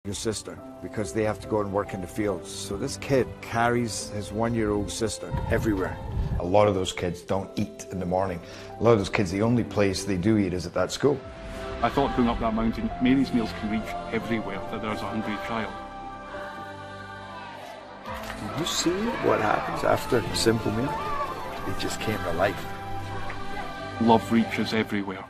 your sister because they have to go and work in the fields. So this kid carries his 1-year-old sister everywhere. A lot of those kids don't eat in the morning. A lot of those kids, the only place they do eat is at that school. I thought going up that mountain, Mary's meals can reach everywhere that there's a hungry child. Did you see what happens after a simple meal? It just came to life. Love reaches everywhere.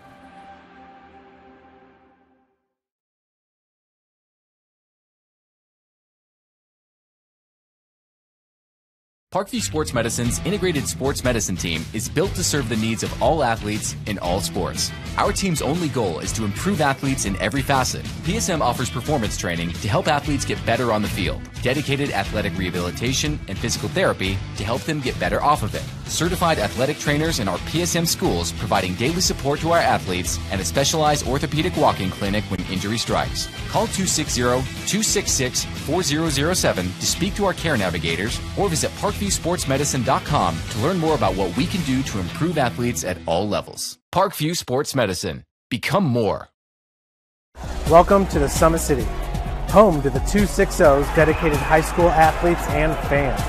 Parkview Sports Medicine's integrated sports medicine team is built to serve the needs of all athletes in all sports. Our team's only goal is to improve athletes in every facet. PSM offers performance training to help athletes get better on the field, dedicated athletic rehabilitation and physical therapy to help them get better off of it, certified athletic trainers in our PSM schools providing daily support to our athletes, and a specialized orthopedic walk-in clinic when injury strikes. Call 260-266-4007 to speak to our care navigators or visit ParkviewSportsMedicine.com to learn more about what we can do to improve athletes at all levels. Parkview Sports Medicine. Become more. Welcome to the Summit City, home to the 260's dedicated high school athletes and fans.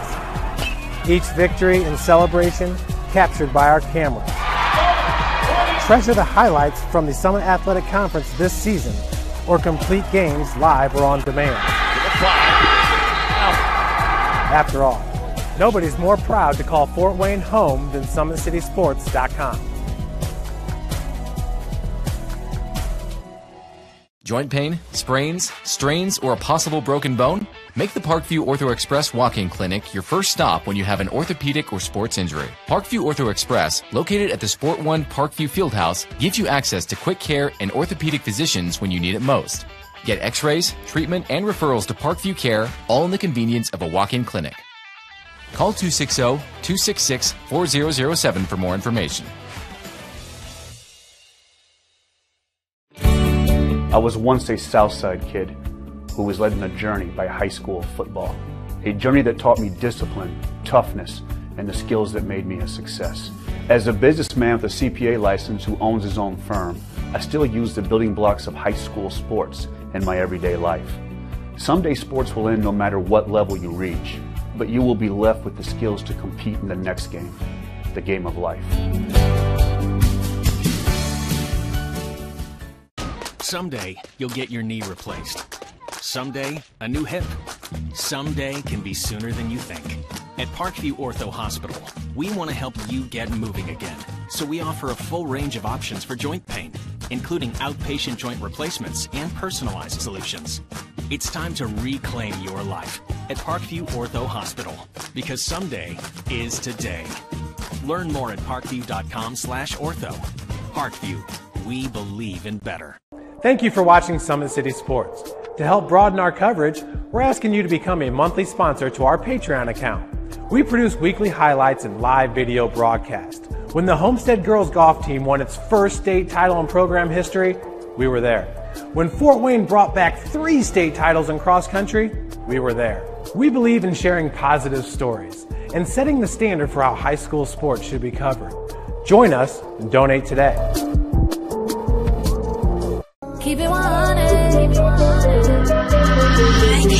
Each victory and celebration captured by our cameras. Treasure the highlights from the Summit Athletic Conference this season or complete games live or on demand. After all, nobody's more proud to call Fort Wayne home than SummitCitySports.com. Joint pain, sprains, strains, or a possible broken bone? Make the Parkview Ortho Express walk-in clinic your first stop when you have an orthopedic or sports injury. Parkview Ortho Express, located at the Sport One Parkview Fieldhouse, gives you access to quick care and orthopedic physicians when you need it most. Get x-rays, treatment, and referrals to Parkview Care, all in the convenience of a walk-in clinic. Call 260-266-4007 for more information. I was once a Southside kid who was led on a journey by high school football. A journey that taught me discipline, toughness, and the skills that made me a success. As a businessman with a CPA license who owns his own firm, I still use the building blocks of high school sports in my everyday life. Someday sports will end no matter what level you reach, but you will be left with the skills to compete in the next game, the game of life. Someday, you'll get your knee replaced. Someday, a new hip. Someday can be sooner than you think. At Parkview Ortho Hospital, we want to help you get moving again. So we offer a full range of options for joint pain, including outpatient joint replacements and personalized solutions. It's time to reclaim your life at Parkview Ortho Hospital, because someday is today. Learn more at parkview.com/ortho. Parkview, we believe in better. Thank you for watching Summit City Sports. To help broaden our coverage, we're asking you to become a monthly sponsor to our Patreon account. We produce weekly highlights and live video broadcasts. When the Homestead Girls Golf Team won its first state title in program history, we were there. When Fort Wayne brought back 3 state titles in cross country, we were there. We believe in sharing positive stories and setting the standard for how high school sports should be covered. Join us and donate today. Keep it 100. Thank you.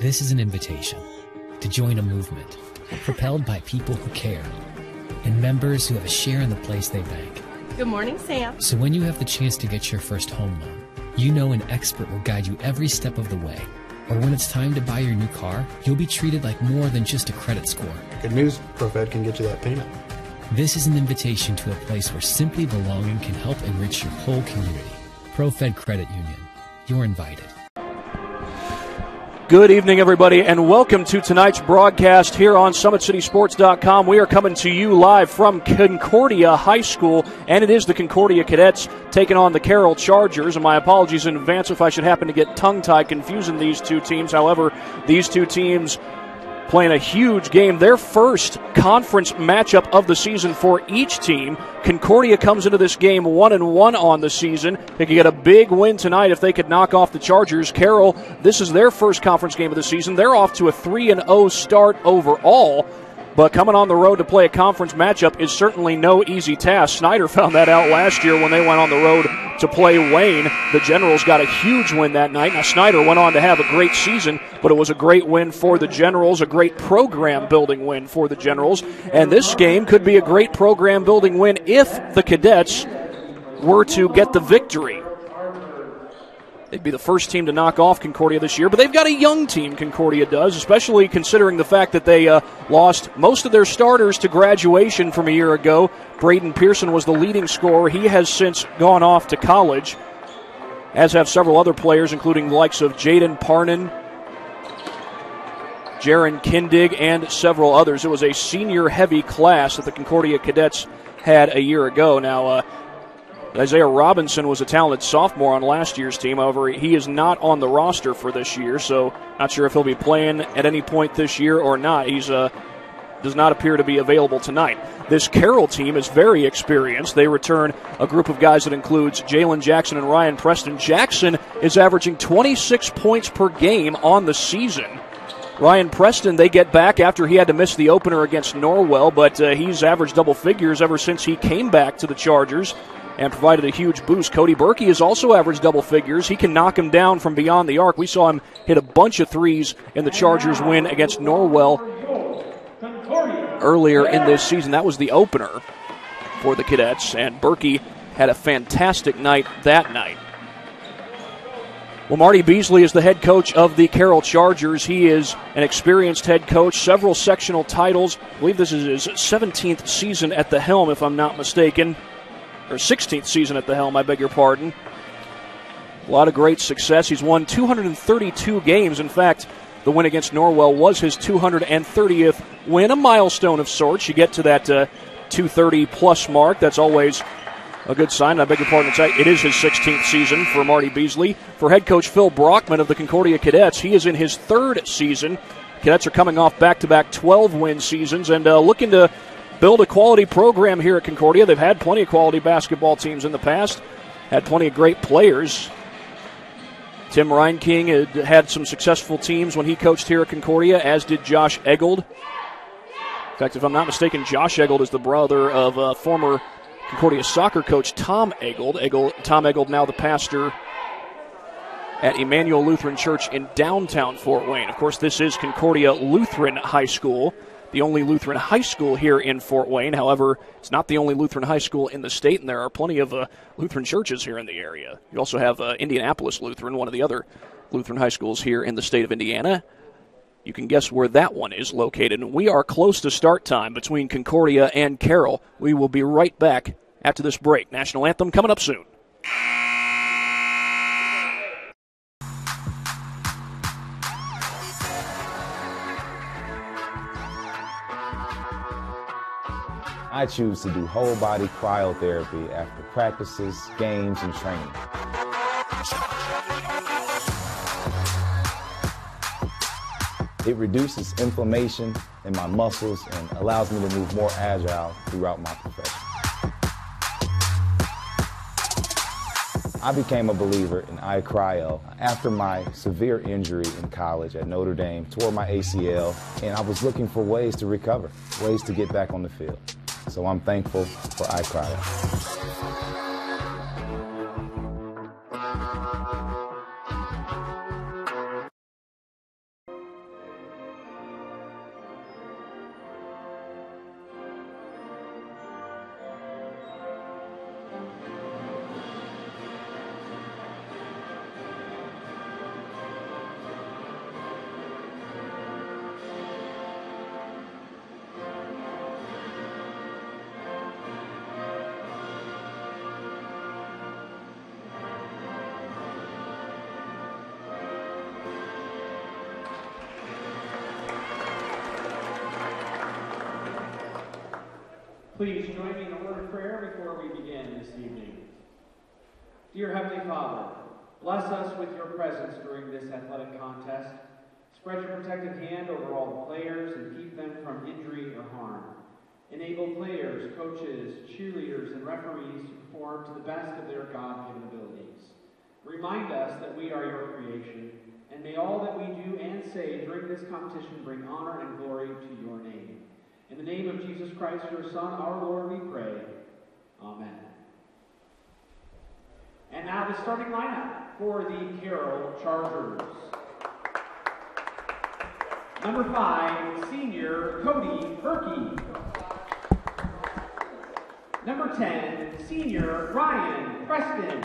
This is an invitation to join a movement propelled by people who care and members who have a share in the place they bank. Good morning, Sam. So when you have the chance to get your first home loan, you know an expert will guide you every step of the way. Or when it's time to buy your new car, you'll be treated like more than just a credit score. Good news, ProFed can get you that payment. This is an invitation to a place where simply belonging can help enrich your whole community. ProFed Credit Union. You're invited. Good evening, everybody, and welcome to tonight's broadcast here on SummitCitySports.com. We are coming to you live from Concordia High School, and it is the Concordia Cadets taking on the Carroll Chargers. And my apologies in advance if I should happen to get tongue-tied confusing these two teams. However, these two teams playing a huge game, their first conference matchup of the season for each team. Concordia comes into this game 1-1 on the season. They could get a big win tonight if they could knock off the Chargers. Carroll, this is their first conference game of the season. They're off to a 3-0 start overall, but coming on the road to play a conference matchup is certainly no easy task. Snyder found that out last year when they went on the road to play Wayne. The Generals got a huge win that night. Now, Snyder went on to have a great season, but it was a great win for the Generals, a great program-building win for the Generals. And this game could be a great program-building win if the Cadets were to get the victory. They'd be the first team to knock off Concordia this year, but they've got a young team, Concordia does, especially considering the fact that they lost most of their starters to graduation from a year ago. Braden Pearson was the leading scorer. He has since gone off to college, as have several other players, including the likes of Jaden Parnan, Jaron Kindig, and several others. It was a senior-heavy class that the Concordia Cadets had a year ago. Now, Isaiah Robinson was a talented sophomore on last year's team. However, he is not on the roster for this year, so not sure if he'll be playing at any point this year or not. He's does not appear to be available tonight. This Carroll team is very experienced. They return a group of guys that includes Jalen Jackson and Ryan Preston. Jackson is averaging 26 points per game on the season. Ryan Preston, they get back after he had to miss the opener against Norwell, but he's averaged double figures ever since he came back to the Chargers and provided a huge boost. Cody Berkey has also averaged double figures. He can knock him down from beyond the arc. We saw him hit a bunch of threes in the Chargers' win against Norwell earlier in this season. That was the opener for the Cadets, and Berkey had a fantastic night that night. Well, Marty Beasley is the head coach of the Carroll Chargers. He is an experienced head coach, several sectional titles. I believe this is his 17th season at the helm, if I'm not mistaken. Or 16th season at the helm, I beg your pardon. A lot of great success. He's won 232 games. In fact, the win against Norwell was his 230th win, a milestone of sorts. You get to that 230-plus mark. That's always a good sign. I beg your pardon. It is his 16th season for Marty Beasley. For head coach Phil Brockman of the Concordia Cadets, he is in his third season. Cadets are coming off back-to-back 12-win seasons and looking to build a quality program here at Concordia. They've had plenty of quality basketball teams in the past, had plenty of great players. Tim Reinking had some successful teams when he coached here at Concordia, as did Josh Eggold. In fact, if I'm not mistaken, Josh Eggold is the brother of former Concordia soccer coach Tom Eggold. Tom Eggold, now the pastor at Emmanuel Lutheran Church in downtown Fort Wayne. Of course, this is Concordia Lutheran High School, the only Lutheran high school here in Fort Wayne. However, it's not the only Lutheran high school in the state, and there are plenty of Lutheran churches here in the area. You also have Indianapolis Lutheran, one of the other Lutheran high schools here in the state of Indiana. You can guess where that one is located. And we are close to start time between Concordia and Carroll. We will be right back after this break. National Anthem coming up soon. I choose to do whole body cryotherapy after practices, games, and training. It reduces inflammation in my muscles and allows me to move more agile throughout my profession. I became a believer in iCryo after my severe injury in college at Notre Dame, tore my ACL, and I was looking for ways to recover, ways to get back on the field. So I'm thankful for iCryo. Please join me in a word of prayer before we begin this evening. Dear Heavenly Father, bless us with your presence during this athletic contest. Spread your protective hand over all the players and keep them from injury or harm. Enable players, coaches, cheerleaders, and referees to perform to the best of their God-given abilities. Remind us that we are your creation, and may all that we do and say during this competition bring honor and glory to your name. In the name of Jesus Christ, your Son, our Lord, we pray. Amen. And now the starting lineup for the Carroll Chargers. Number 5, senior Cody Berkey. Number 10, senior Ryan Preston.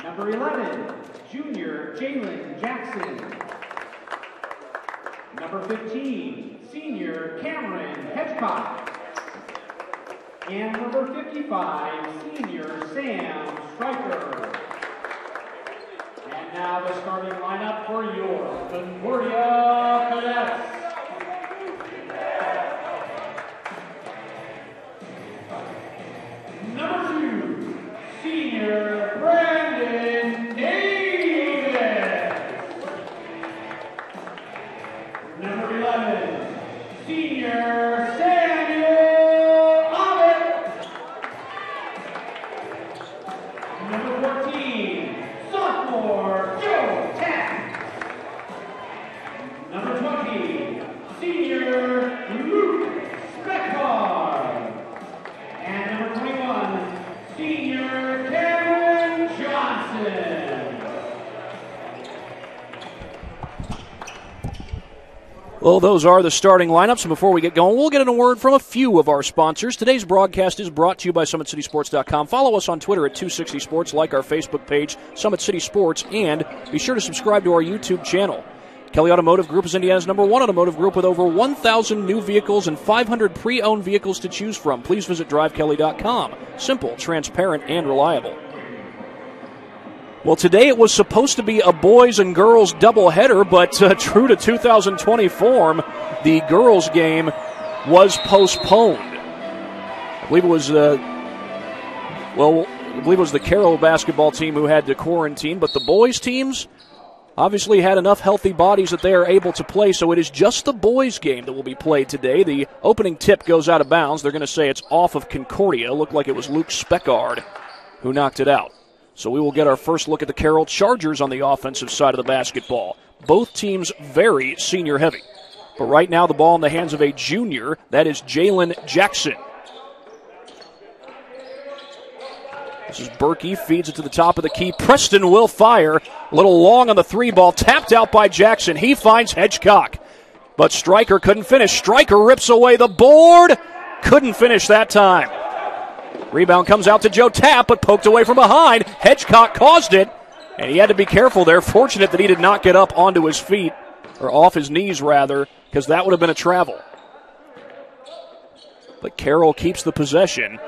Number 11, junior Jalen Jackson. Number 15, senior Cameron Hedgecock. And number 55, senior Sam Stryker. And now the starting lineup for your Concordia Cadets. Number 2, senior Brandon Davis. Number 11, senior Samuel Abbott. Number 14, sophomore Joe Tapp. Number 20, senior Luke Speckard. And number 21, senior Cameron Johnson. Well, those are the starting lineups, and before we get going, we'll get in a word from a few of our sponsors. Today's broadcast is brought to you by SummitCitySports.com. Follow us on Twitter at 260sports, like our Facebook page, Summit City Sports, and be sure to subscribe to our YouTube channel. Kelly Automotive Group is Indiana's #1 automotive group with over 1,000 new vehicles and 500 pre-owned vehicles to choose from. Please visit drivekelly.com. Simple, transparent, and reliable. Well, today it was supposed to be a boys and girls doubleheader, but true to 2020 form, the girls' game was postponed. I believe it was, the Carroll basketball team who had to quarantine, but the boys' teams obviously had enough healthy bodies that they are able to play, so it is just the boys' game that will be played today. The opening tip goes out of bounds. They're going to say it's off of Concordia. It looked like it was Luke Speckard who knocked it out. So we will get our first look at the Carroll Chargers on the offensive side of the basketball. Both teams very senior heavy. But right now the ball in the hands of a junior. That is Jalen Jackson. This is Berkey, feeds it to the top of the key. Preston will fire. A little long on the 3 ball, tapped out by Jackson. He finds Hedgecock. But Stryker couldn't finish. Stryker rips away the board. Couldn't finish that time. Rebound comes out to Joe Tapp, but poked away from behind. Hedgecock caused it, and he had to be careful there. Fortunate that he did not get up onto his feet, or off his knees, rather, because that would have been a travel. But Carroll keeps the possession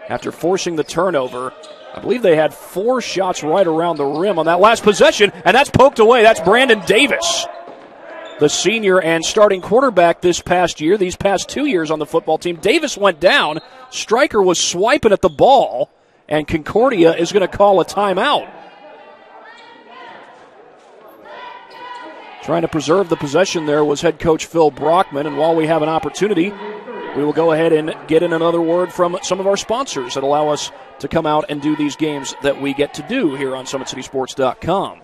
after forcing the turnover. I believe they had 4 shots right around the rim on that last possession, and that's poked away. That's Brandon Davis, the senior and starting quarterback this past year, these past 2 years on the football team. Davis went down. Stryker was swiping at the ball, and Concordia is going to call a timeout. Trying to preserve the possession there was head coach Phil Brockman, and while we have an opportunity, we will go ahead and get in another word from some of our sponsors that allow us to come out and do these games that we get to do here on SummitCitySports.com.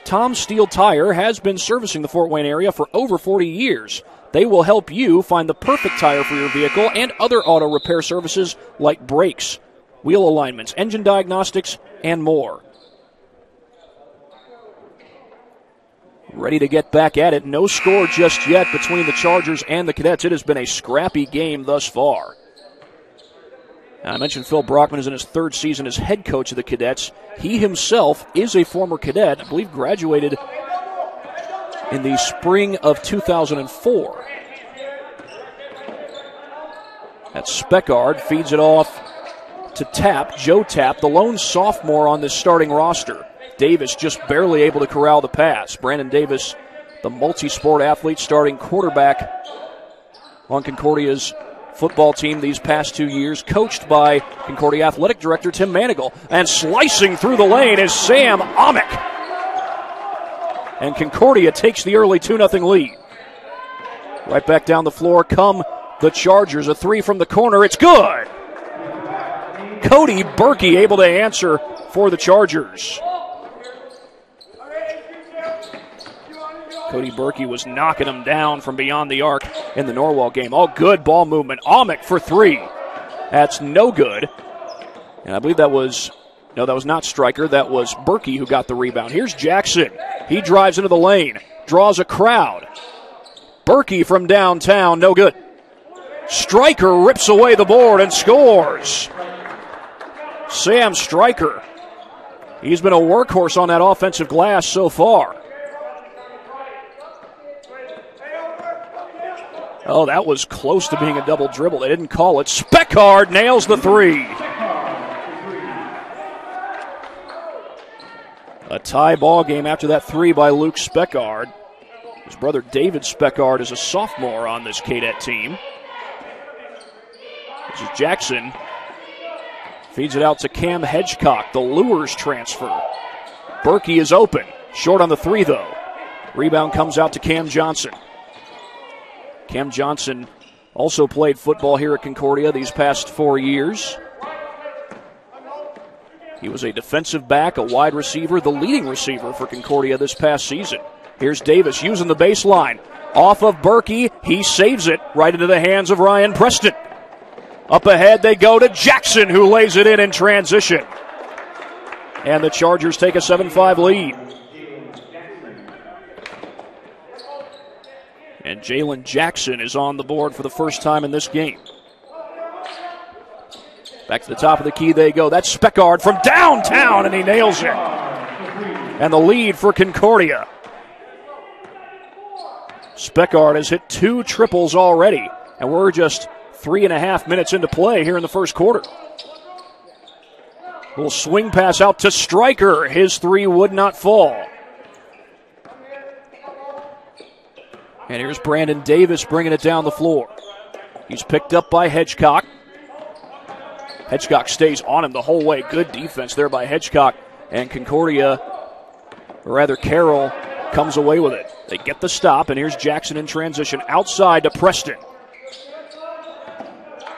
Tom Steel Tire has been servicing the Fort Wayne area for over 40 years. They will help you find the perfect tire for your vehicle and other auto repair services like brakes, wheel alignments, engine diagnostics, and more. Ready to get back at it. No score just yet between the Chargers and the Cadets. It has been a scrappy game thus far. I mentioned Phil Brockman is in his 3rd season as head coach of the Cadets. He himself is a former cadet. I believe graduated in the spring of 2004. That's Speckard, feeds it off to Tapp, Joe Tapp, the lone sophomore on this starting roster. Davis just barely able to corral the pass. Brandon Davis, the multi-sport athlete, starting quarterback on Concordia's football team these past 2 years, coached by Concordia Athletic Director Tim Manigal. And slicing through the lane is Sam Amick. And Concordia takes the early 2-0 lead. Right back down the floor come the Chargers. A three from the corner. It's good. Cody Berkey able to answer for the Chargers. Cody Berkey was knocking him down from beyond the arc in the Norwalk game. All good ball movement. Amick for three. That's no good. And I believe that was not Stryker. That was Berkey who got the rebound. Here's Jackson. He drives into the lane. Draws a crowd. Berkey from downtown. No good. Stryker rips away the board and scores. Sam Stryker. He's been a workhorse on that offensive glass so far. Oh, that was close to being a double dribble. They didn't call it. Speckard nails the three. A tie ball game after that three by Luke Speckard. His brother David Speckard is a sophomore on this cadet team. This is Jackson. Feeds it out to Cam Hedgecock, the Lures transfer. Berkey is open. Short on the three, though. Rebound comes out to Cam Johnson. Cam Johnson also played football here at Concordia these past 4 years. He was a defensive back, a wide receiver, the leading receiver for Concordia this past season. Here's Davis using the baseline. Off of Berkey, he saves it right into the hands of Ryan Preston. Up ahead they go to Jackson, who lays it in transition. And the Chargers take a 7-5 lead. And Jalen Jackson is on the board for the first time in this game. Back to the top of the key they go. That's Speckard from downtown, and he nails it. And the lead for Concordia. Speckard has hit 2 triples already, and we're just 3.5 minutes into play here in the first quarter. Little swing pass out to Stryker. His three would not fall. And here's Brandon Davis bringing it down the floor. He's picked up by Hedgecock. Hedgecock stays on him the whole way. Good defense there by Hedgecock. And Concordia, or rather Carroll, comes away with it. They get the stop, and here's Jackson in transition. Outside to Preston.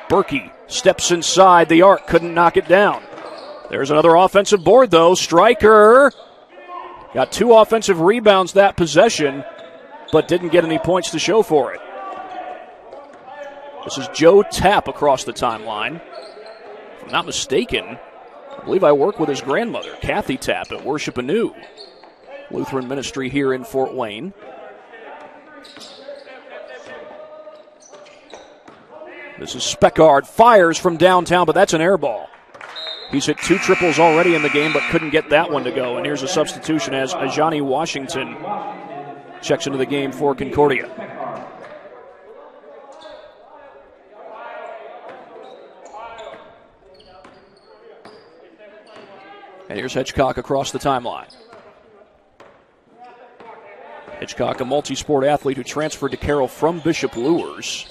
Berkey steps inside the arc. Couldn't knock it down. There's another offensive board, though. Stryker got 2 offensive rebounds that possession, but didn't get any points to show for it. This is Joe Tapp across the timeline. If I'm not mistaken, I believe I work with his grandmother, Kathy Tapp, at Worship Anew Lutheran Ministry here in Fort Wayne. This is Speckard, fires from downtown, but that's an air ball. He's hit 2 triples already in the game, but couldn't get that one to go. And here's a substitution as Ajani Washington checks into the game for Concordia. And here's Hedgecock across the timeline. Hedgecock, a multi-sport athlete who transferred to Carroll from Bishop Lures.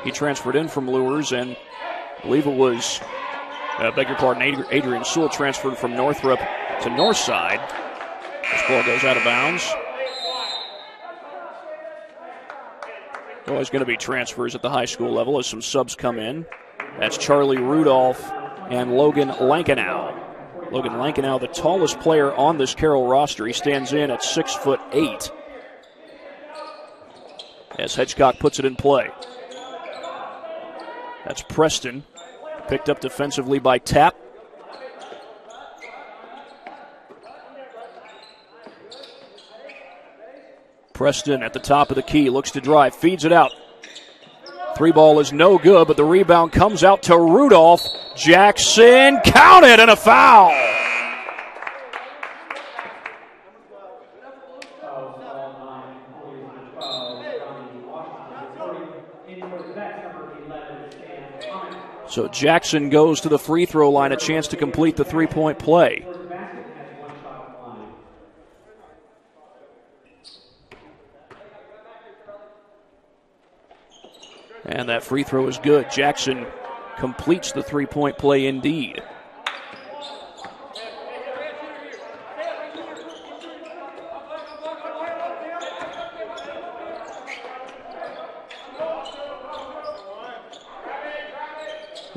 He transferred in from Lures, and I believe it was, Adrian Sewell transferred from Northrop to Northside. This ball goes out of bounds. Always going to be transfers at the high school level as some subs come in. That's Charlie Rudolph and Logan Lankenow. Logan Lankenow, the tallest player on this Carroll roster. He stands in at 6'8". As Hedgecock puts it in play. That's Preston, picked up defensively by Tapp. Preston at the top of the key, looks to drive, feeds it out. 3 ball is no good, but the rebound comes out to Rudolph. Jackson counted, and a foul. So Jackson goes to the free throw line, a chance to complete the 3-point play. And that free throw is good. Jackson completes the three-point play indeed.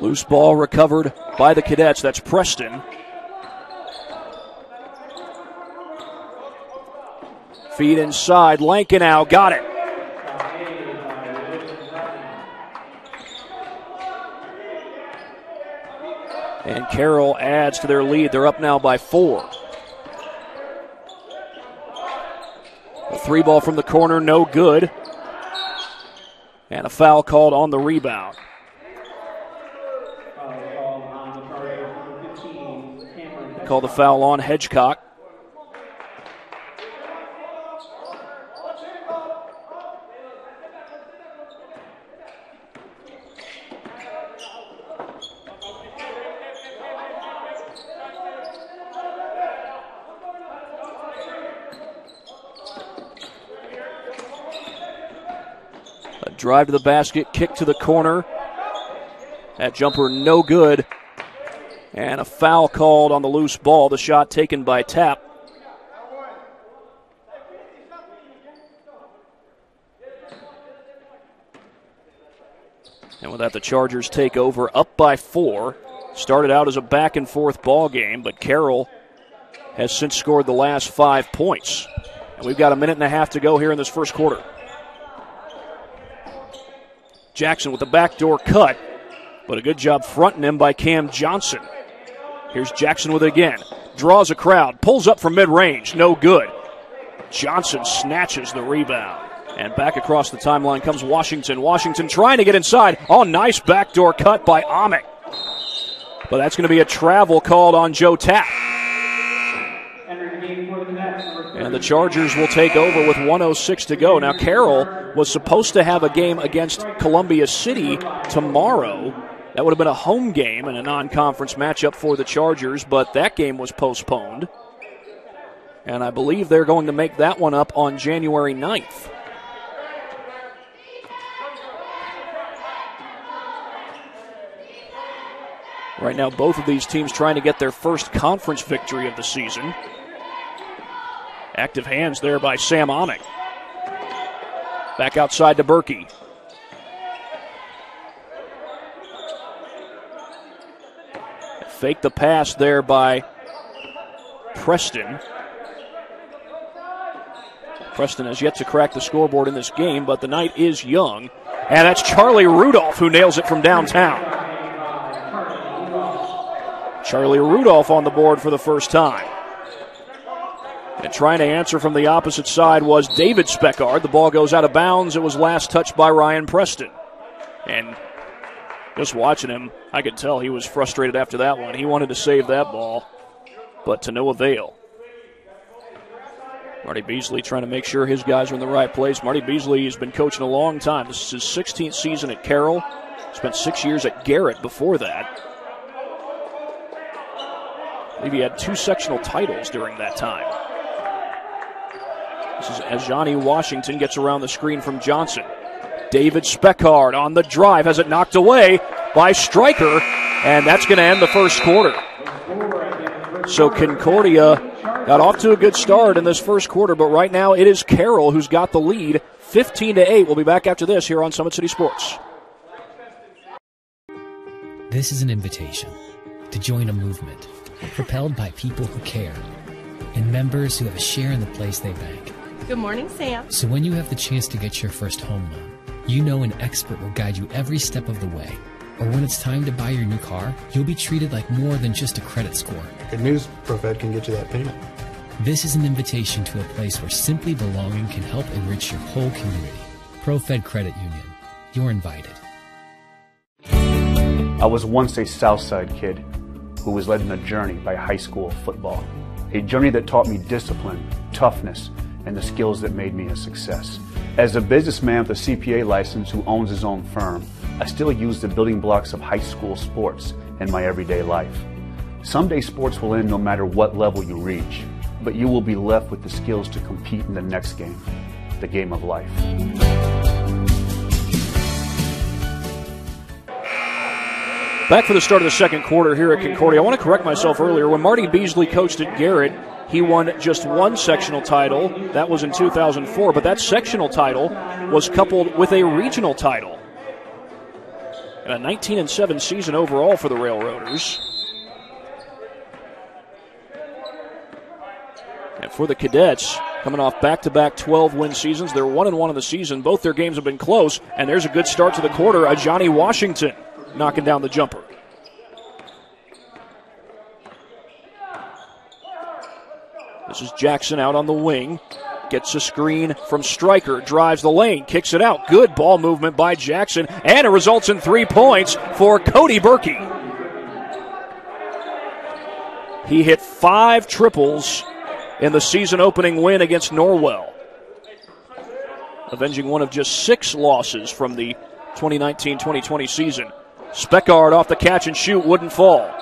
Loose ball recovered by the Cadets. That's Preston. Feed inside. Lankenau got it. And Carroll adds to their lead. They're up now by 4. A three ball from the corner, no good. And a foul called on the rebound. Call the foul on Hedgecock. A drive to the basket, kick to the corner. That jumper no good. And a foul called on the loose ball. The shot taken by Tapp. And with that, the Chargers take over, up by 4. Started out as a back-and-forth ball game, but Carroll has since scored the last 5 points. And we've got a minute and a half to go here in this first quarter. Jackson with the backdoor cut, but a good job fronting him by Cam Johnson. Here's Jackson with it again. Draws a crowd. Pulls up from mid-range. No good. Johnson snatches the rebound. And back across the timeline comes Washington. Washington trying to get inside. Oh, nice backdoor cut by Amick. But that's going to be a travel called on Joe Tapp. And the Chargers will take over with 1:06 to go. Now, Carroll was supposed to have a game against Columbia City tomorrow. That would have been a home game and a non-conference matchup for the Chargers, but that game was postponed. And I believe they're going to make that one up on January 9th. Right now, both of these teams trying to get their first conference victory of the season. Active hands there by Sam Amick. Back outside to Berkey. Fake the pass there by Preston. Preston has yet to crack the scoreboard in this game, but the night is young. And that's Charlie Rudolph who nails it from downtown. Charlie Rudolph on the board for the first time. And trying to answer from the opposite side was David Speckard. The ball goes out of bounds. It was last touched by Ryan Preston. And just watching him, I could tell he was frustrated after that one. He wanted to save that ball, but to no avail. Marty Beasley trying to make sure his guys are in the right place. Marty Beasley has been coaching a long time. This is his 16th season at Carroll. Spent 6 years at Garrett before that. I believe he had 2 sectional titles during that time. This is as Johnny Washington gets around the screen from Johnson. David Speckard on the drive, has it knocked away by Stryker, and that's going to end the first quarter. So Concordia got off to a good start in this first quarter, but right now it is Carroll who's got the lead, 15-8. We'll be back after this here on Summit City Sports. This is an invitation to join a movement propelled by people who care and members who have a share in the place they bank. Good morning, Sam. So when you have the chance to get your first home loan, you know an expert will guide you every step of the way. Or when it's time to buy your new car, you'll be treated like more than just a credit score. Good news, ProFed can get you that payment. This is an invitation to a place where simply belonging can help enrich your whole community. ProFed Credit Union. You're invited. I was once a Southside kid who was led on a journey by high school football. A journey that taught me discipline, toughness, and the skills that made me a success. As a businessman with a CPA license who owns his own firm, I still use the building blocks of high school sports in my everyday life. Someday sports will end no matter what level you reach, but you will be left with the skills to compete in the next game, the game of life. Back for the start of the second quarter here at Concordia. I want to correct myself earlier. When Marty Beasley coached at Garrett, he won just one sectional title. That was in 2004, but that sectional title was coupled with a regional title. And a 19-7 season overall for the Railroaders. And for the Cadets, coming off back-to-back 12-win seasons, they're 1-1 in the season. Both their games have been close, and there's a good start to the quarter. A Johnny Washington knocking down the jumper. This is Jackson out on the wing. Gets a screen from Stryker, drives the lane, kicks it out. Good ball movement by Jackson, and it results in 3 points for Cody Berkey. He hit 5 triples in the season-opening win against Norwell, avenging one of just 6 losses from the 2019-2020 season. Speckard off the catch and shoot, wouldn't fall.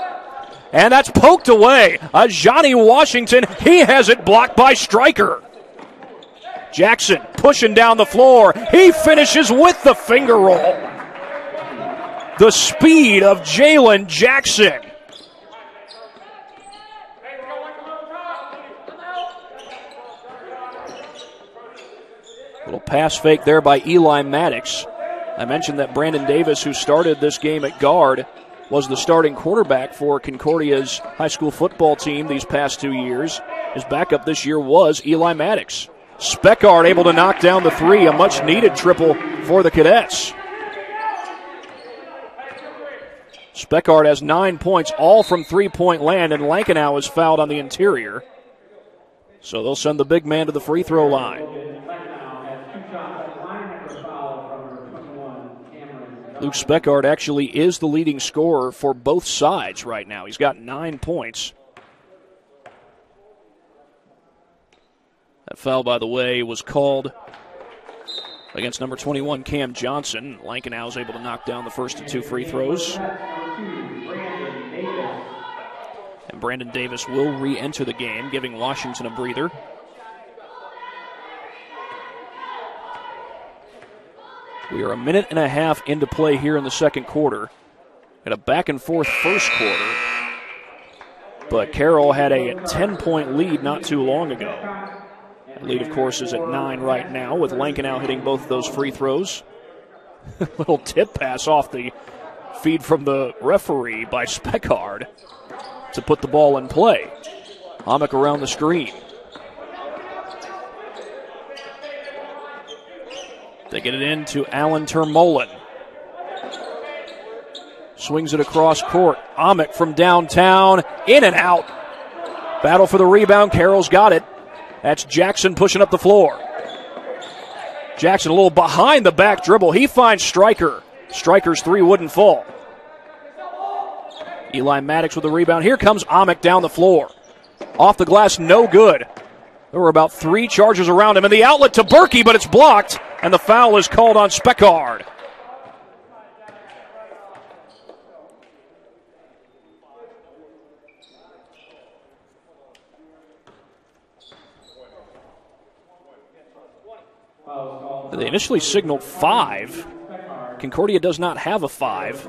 And that's poked away. A Johnny Washington, he has it blocked by Stryker. Jackson pushing down the floor. He finishes with the finger roll. The speed of Jalen Jackson. Little pass fake there by Eli Maddox. I mentioned that Brandon Davis, who started this game at guard, was the starting quarterback for Concordia's high school football team these past 2 years. His backup this year was Eli Maddox. Speckard able to knock down the 3, a much-needed triple for the Cadets. Speckard has 9 points, all from three-point land, and Lankenau is fouled on the interior. So they'll send the big man to the free throw line. Luke Speckard actually is the leading scorer for both sides right now. He's got 9 points. That foul, by the way, was called against number 21, Cam Johnson. Lankenau is able to knock down the first of 2 free throws. And Brandon Davis will re-enter the game, giving Washington a breather. We are a minute and a half into play here in the second quarter. At a back-and-forth first quarter. But Carroll had a 10-point lead not too long ago. That lead, of course, is at 9 right now, with Lankenau hitting both of those free throws. Little tip pass off the feed from the referee by Speckard to put the ball in play. Amick around the screen. They get it in to Alan Termolin. Swings it across court. Amick from downtown, in and out. Battle for the rebound. Carroll's got it. That's Jackson pushing up the floor. Jackson a little behind the back dribble. He finds Stryker. Stryker's 3 wouldn't fall. Eli Maddox with the rebound. Here comes Amick down the floor. Off the glass, no good. There were about 3 charges around him, and the outlet to Berkey, but it's blocked, and the foul is called on Speckard. They initially signaled 5. Concordia does not have a 5.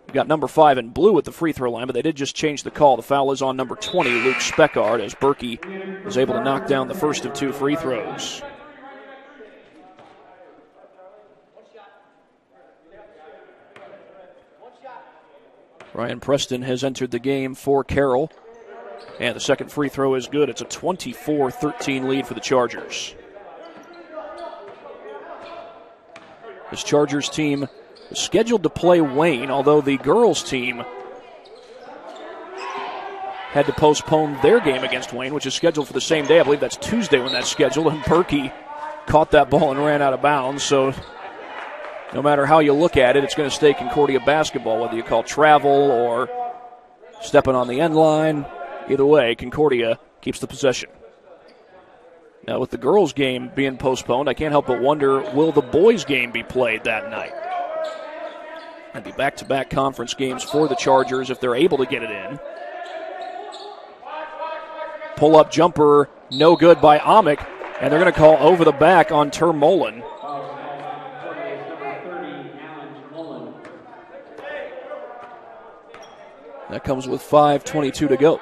We've got number 5 in blue at the free throw line, but they did just change the call. The foul is on number 20, Luke Speckard, as Berkey was able to knock down the first of 2 free throws. Ryan Preston has entered the game for Carroll, and the second free throw is good. It's a 24-13 lead for the Chargers. This Chargers team is scheduled to play Wayne, although the girls' team had to postpone their game against Wayne, which is scheduled for the same day. I believe that's Tuesday when that's scheduled, and Berkey caught that ball and ran out of bounds. So no matter how you look at it, it's going to stay Concordia basketball, whether you call travel or stepping on the end line. Either way, Concordia keeps the possession. Now, with the girls' game being postponed, I can't help but wonder, will the boys' game be played that night? It'd be back-to-back conference games for the Chargers if they're able to get it in. Pull-up jumper, no good by Amick, and they're going to call over the back on Termolin. That comes with 5:22 to go.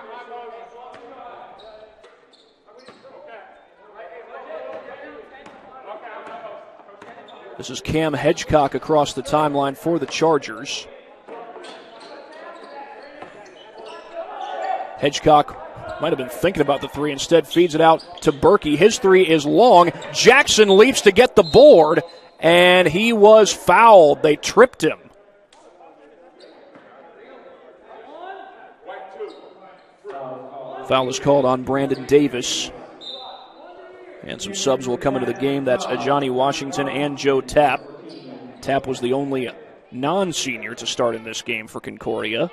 This is Cam Hedgecock across the timeline for the Chargers. Hedgecock might have been thinking about the three, instead feeds it out to Berkey. His three is long. Jackson leaps to get the board, and he was fouled. They tripped him. Foul is called on Brandon Davis. And some subs will come into the game. That's Ajani Washington and Joe Tapp. Tapp was the only non-senior to start in this game for Concordia.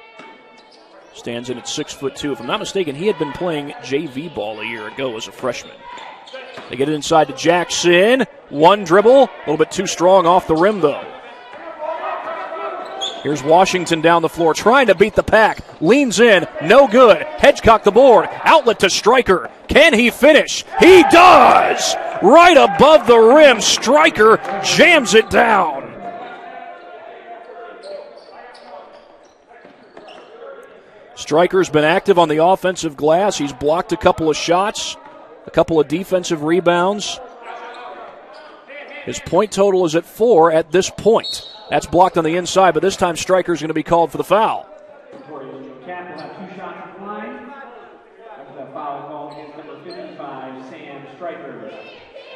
Stands in at 6'2". If I'm not mistaken, he had been playing JV ball a year ago as a freshman. They get it inside to Jackson. One dribble, a little bit too strong off the rim, though. Here's Washington down the floor, trying to beat the pack. Leans in, no good. Hedgecock the board, outlet to Stryker. Can he finish? He does! Right above the rim, Stryker jams it down. Stryker's been active on the offensive glass. He's blocked a couple of shots, a couple of defensive rebounds. His point total is at 4 at this point. That's blocked on the inside, but this time Stryker's going to be called for the foul.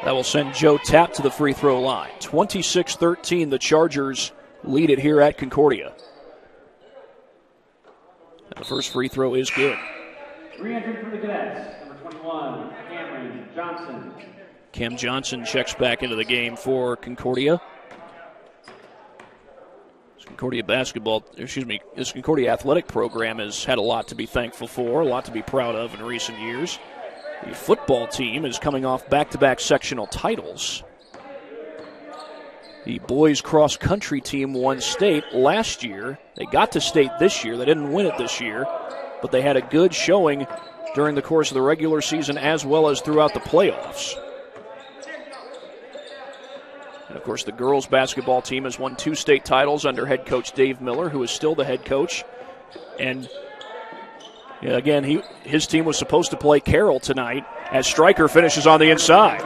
That will send Joe Tapp to the free throw line. 26-13, the Chargers lead it here at Concordia. And the first free throw is good. Re-entry for the Cadets, number 21, Cameron Johnson. Cam Johnson checks back into the game for Concordia. This Concordia athletic program has had a lot to be thankful for, a lot to be proud of in recent years. The football team is coming off back-to-back sectional titles. The boys cross-country team won state last year. They got to state this year. They didn't win it this year, but they had a good showing during the course of the regular season as well as throughout the playoffs. And, of course, the girls basketball team has won 2 state titles under head coach Dave Miller, who is still the head coach. And, again, his team was supposed to play Carroll tonight as Stryker finishes on the inside.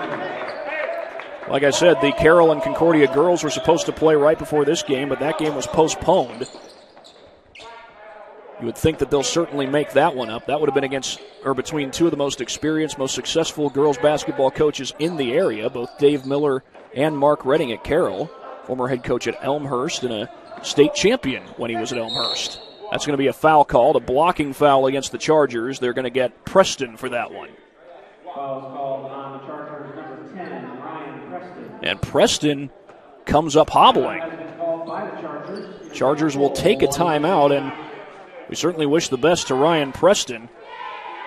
Like I said, the Carroll and Concordia girls were supposed to play right before this game, but that game was postponed. You would think that they'll certainly make that one up. That would have been between 2 of the most experienced, most successful girls basketball coaches in the area, both Dave Miller and Mark Redding at Carroll, former head coach at Elmhurst and a state champion when he was at Elmhurst. That's going to be a foul called, a blocking foul against the Chargers. They're going to get Preston for that one. Foul is called on the Chargers, number 10, Ryan Preston. And Preston comes up hobbling. Chargers will take a timeout, and we certainly wish the best to Ryan Preston.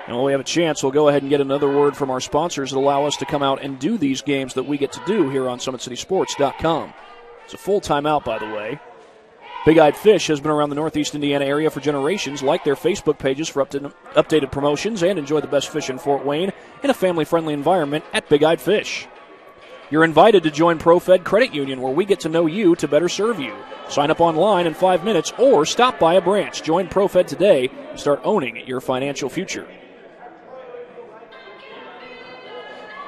And when we have a chance, we'll go ahead and get another word from our sponsors that allow us to come out and do these games that we get to do here on SummitCitySports.com. It's a full timeout, by the way. Big Eyed Fish has been around the Northeast Indiana area for generations. Like their Facebook pages for updated promotions and enjoy the best fish in Fort Wayne in a family-friendly environment at Big Eyed Fish. You're invited to join ProFed Credit Union, where we get to know you to better serve you. Sign up online in 5 minutes or stop by a branch. Join ProFed today and start owning your financial future.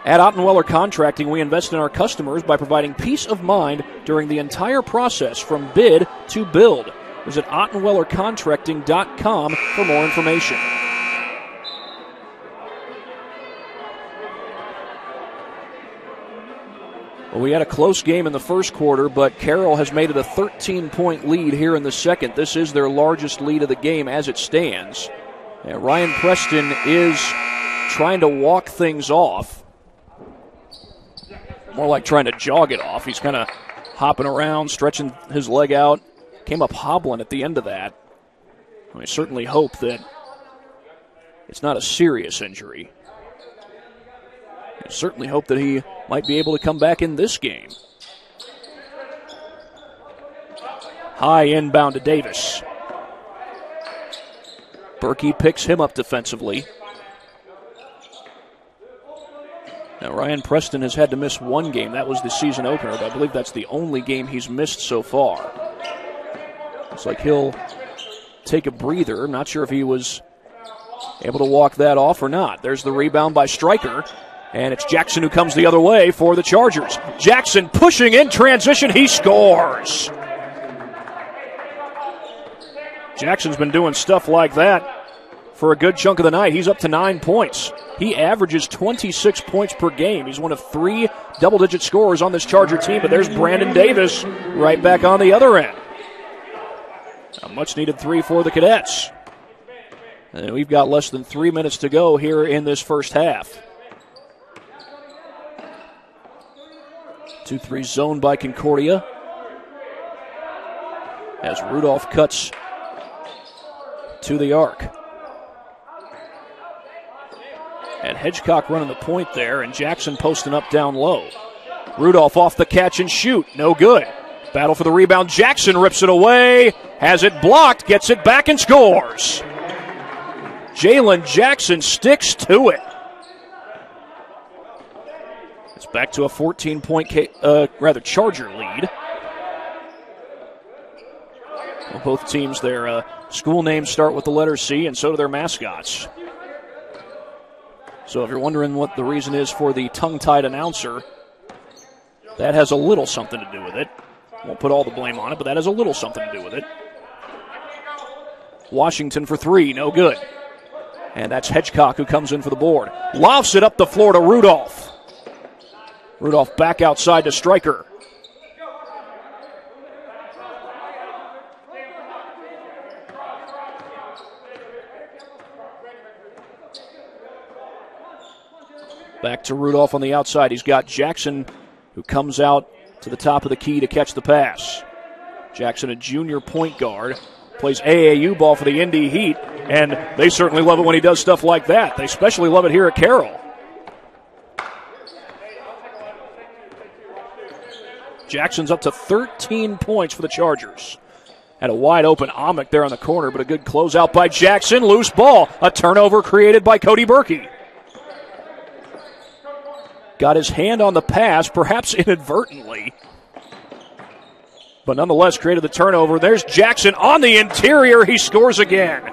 At Ottenweller Contracting, we invest in our customers by providing peace of mind during the entire process from bid to build. Visit OttenwellerContracting.com for more information. Well, we had a close game in the first quarter, but Carroll has made it a 13-point lead here in the second. This is their largest lead of the game as it stands. And Ryan Preston is trying to walk things off. More like trying to jog it off. He's kind of hopping around, stretching his leg out. Came up hobbling at the end of that. I certainly hope that it's not a serious injury. I certainly hope that he might be able to come back in this game. High inbound to Davis. Berkey picks him up defensively. Now, Ryan Preston has had to miss one game. That was the season opener, but I believe that's the only game he's missed so far. Looks like he'll take a breather. I'm not sure if he was able to walk that off or not. There's the rebound by Stryker, and it's Jackson who comes the other way for the Chargers. Jackson pushing in transition. He scores. Jackson's been doing stuff like that for a good chunk of the night. He's up to 9 points. He averages 26 points per game. He's one of 3 double-digit scorers on this Charger team, but there's Brandon Davis right back on the other end. A much-needed 3 for the Cadets. And we've got less than 3 minutes to go here in this first half. 2-3 zone by Concordia. As Rudolph cuts to the arc. And Hedgecock running the point there, and Jackson posting up down low. Rudolph off the catch and shoot. No good. Battle for the rebound. Jackson rips it away. Has it blocked. Gets it back and scores. Jalen Jackson sticks to it. It's back to a 14-point Charger lead. Well, both teams, their school names start with the letter C, and so do their mascots. So if you're wondering what the reason is for the tongue-tied announcer, that has a little something to do with it. Won't put all the blame on it, but that has a little something to do with it. Washington for 3, no good. And that's Hedgecock who comes in for the board. Lofts it up the floor to Rudolph. Rudolph back outside to Stryker. Back to Rudolph on the outside. He's got Jackson who comes out to the top of the key to catch the pass. Jackson, a junior point guard, plays AAU ball for the Indy Heat, and they certainly love it when he does stuff like that. They especially love it here at Carroll. Jackson's up to 13 points for the Chargers. Had a wide open Amick there on the corner, but a good closeout by Jackson. Loose ball. A turnover created by Cody Berkey. Got his hand on the pass, perhaps inadvertently. But nonetheless created the turnover. There's Jackson on the interior. He scores again.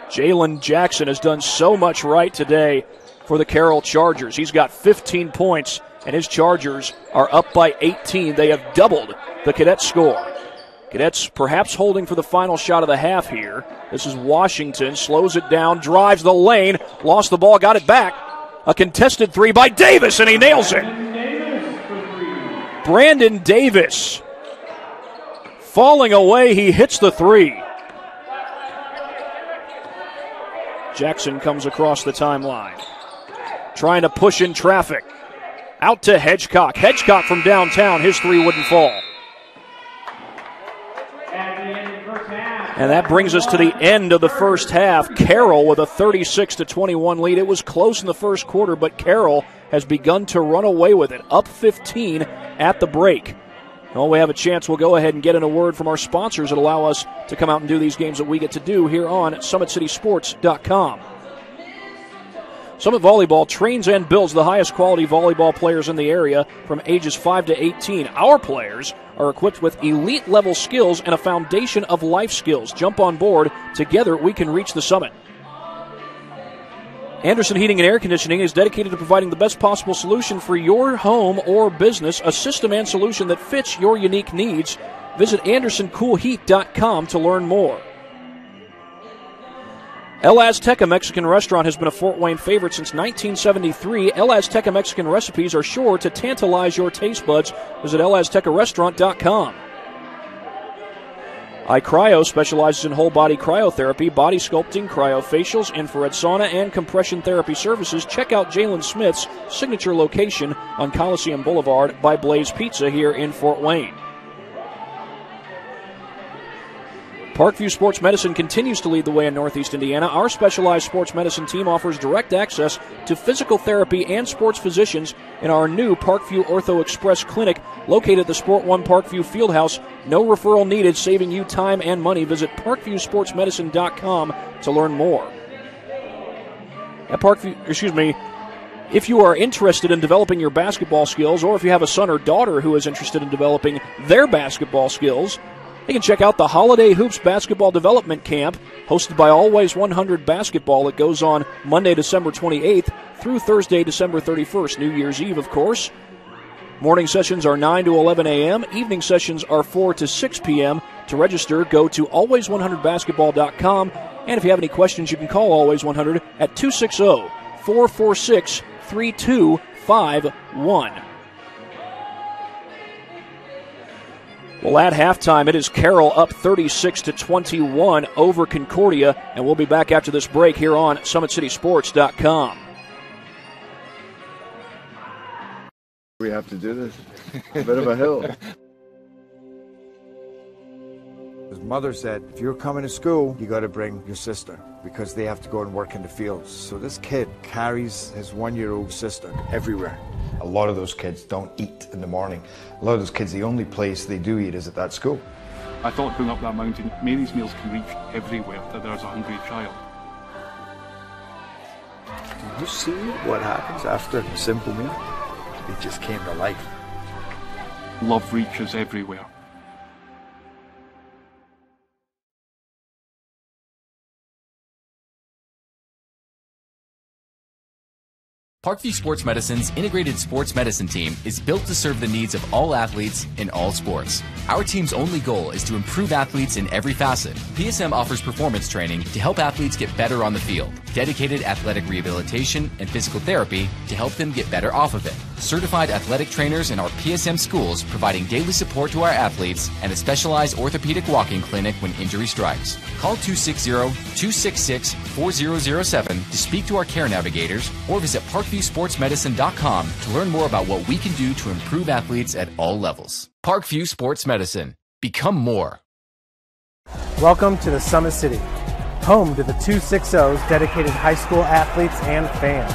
Jalen Jackson has done so much right today for the Carroll Chargers. He's got 15 points, and his Chargers are up by 18. They have doubled the Cadets' score. Cadets perhaps holding for the final shot of the half here. This is Washington, slows it down, drives the lane, lost the ball, got it back. A contested 3 by Davis, and he nails it. Brandon Davis. Falling away, he hits the 3. Jackson comes across the timeline. Trying to push in traffic. Out to Hedgecock. Hedgecock from downtown, his 3 wouldn't fall. And that brings us to the end of the first half. Carroll with a 36-21 lead. It was close in the first quarter, but Carroll has begun to run away with it. Up 15 at the break. Well, we have a chance. We'll go ahead and get in a word from our sponsors that allow us to come out and do these games that we get to do here on SummitCitySports.com. Summit Volleyball trains and builds the highest quality volleyball players in the area from ages 5 to 18. Our players are equipped with elite level skills and a foundation of life skills. Jump on board. Together we can reach the summit. Anderson Heating and Air Conditioning is dedicated to providing the best possible solution for your home or business, a system and solution that fits your unique needs. Visit AndersonCoolHeat.com to learn more. El Azteca Mexican Restaurant has been a Fort Wayne favorite since 1973. El Azteca Mexican recipes are sure to tantalize your taste buds. Visit elaztecarestaurant.com. iCryo specializes in whole-body cryotherapy, body sculpting, cryofacials, infrared sauna, and compression therapy services. Check out Jalen Smith's signature location on Coliseum Boulevard by Blaze Pizza here in Fort Wayne. Parkview Sports Medicine continues to lead the way in Northeast Indiana. Our specialized sports medicine team offers direct access to physical therapy and sports physicians in our new Parkview Ortho Express Clinic located at the Sport One Parkview Fieldhouse. No referral needed, saving you time and money. Visit parkviewsportsmedicine.com to learn more. At If you are interested in developing your basketball skills, or if you have a son or daughter who is interested in developing their basketball skills, you can check out the Holiday Hoops Basketball Development Camp hosted by Always 100 Basketball. It goes on Monday, December 28th through Thursday, December 31st, New Year's Eve, of course. Morning sessions are 9 to 11 a.m. Evening sessions are 4 to 6 p.m. To register, go to always100basketball.com. And if you have any questions, you can call Always 100 at 260-446-3251. Well, at halftime, it is Carroll up 36-21 over Concordia, and we'll be back after this break here on SummitCitySports.com. We have to do this. A bit of a hill. His mother said, if you're coming to school, you got to bring your sister because they have to go and work in the fields. So this kid carries his 1-year-old sister everywhere. A lot of those kids don't eat in the morning. A lot of those kids, the only place they do eat is at that school. I thought going up that mountain, Mahoney's meals can reach everywhere that there's a hungry child. Do you see what happens after a simple meal? It just came to life. Love reaches everywhere. Parkview Sports Medicine's integrated sports medicine team is built to serve the needs of all athletes in all sports. Our team's only goal is to improve athletes in every facet. PSM offers performance training to help athletes get better on the field, dedicated athletic rehabilitation and physical therapy to help them get better off of it, certified athletic trainers in our PSM schools providing daily support to our athletes, and a specialized orthopedic walking clinic when injury strikes. Call 260-266-4007 to speak to our care navigators or visit ParkviewSportsMedicine.com to learn more about what we can do to improve athletes at all levels. Parkview Sports Medicine. Become more. Welcome to the Summit City, home to the 260's dedicated high school athletes and fans.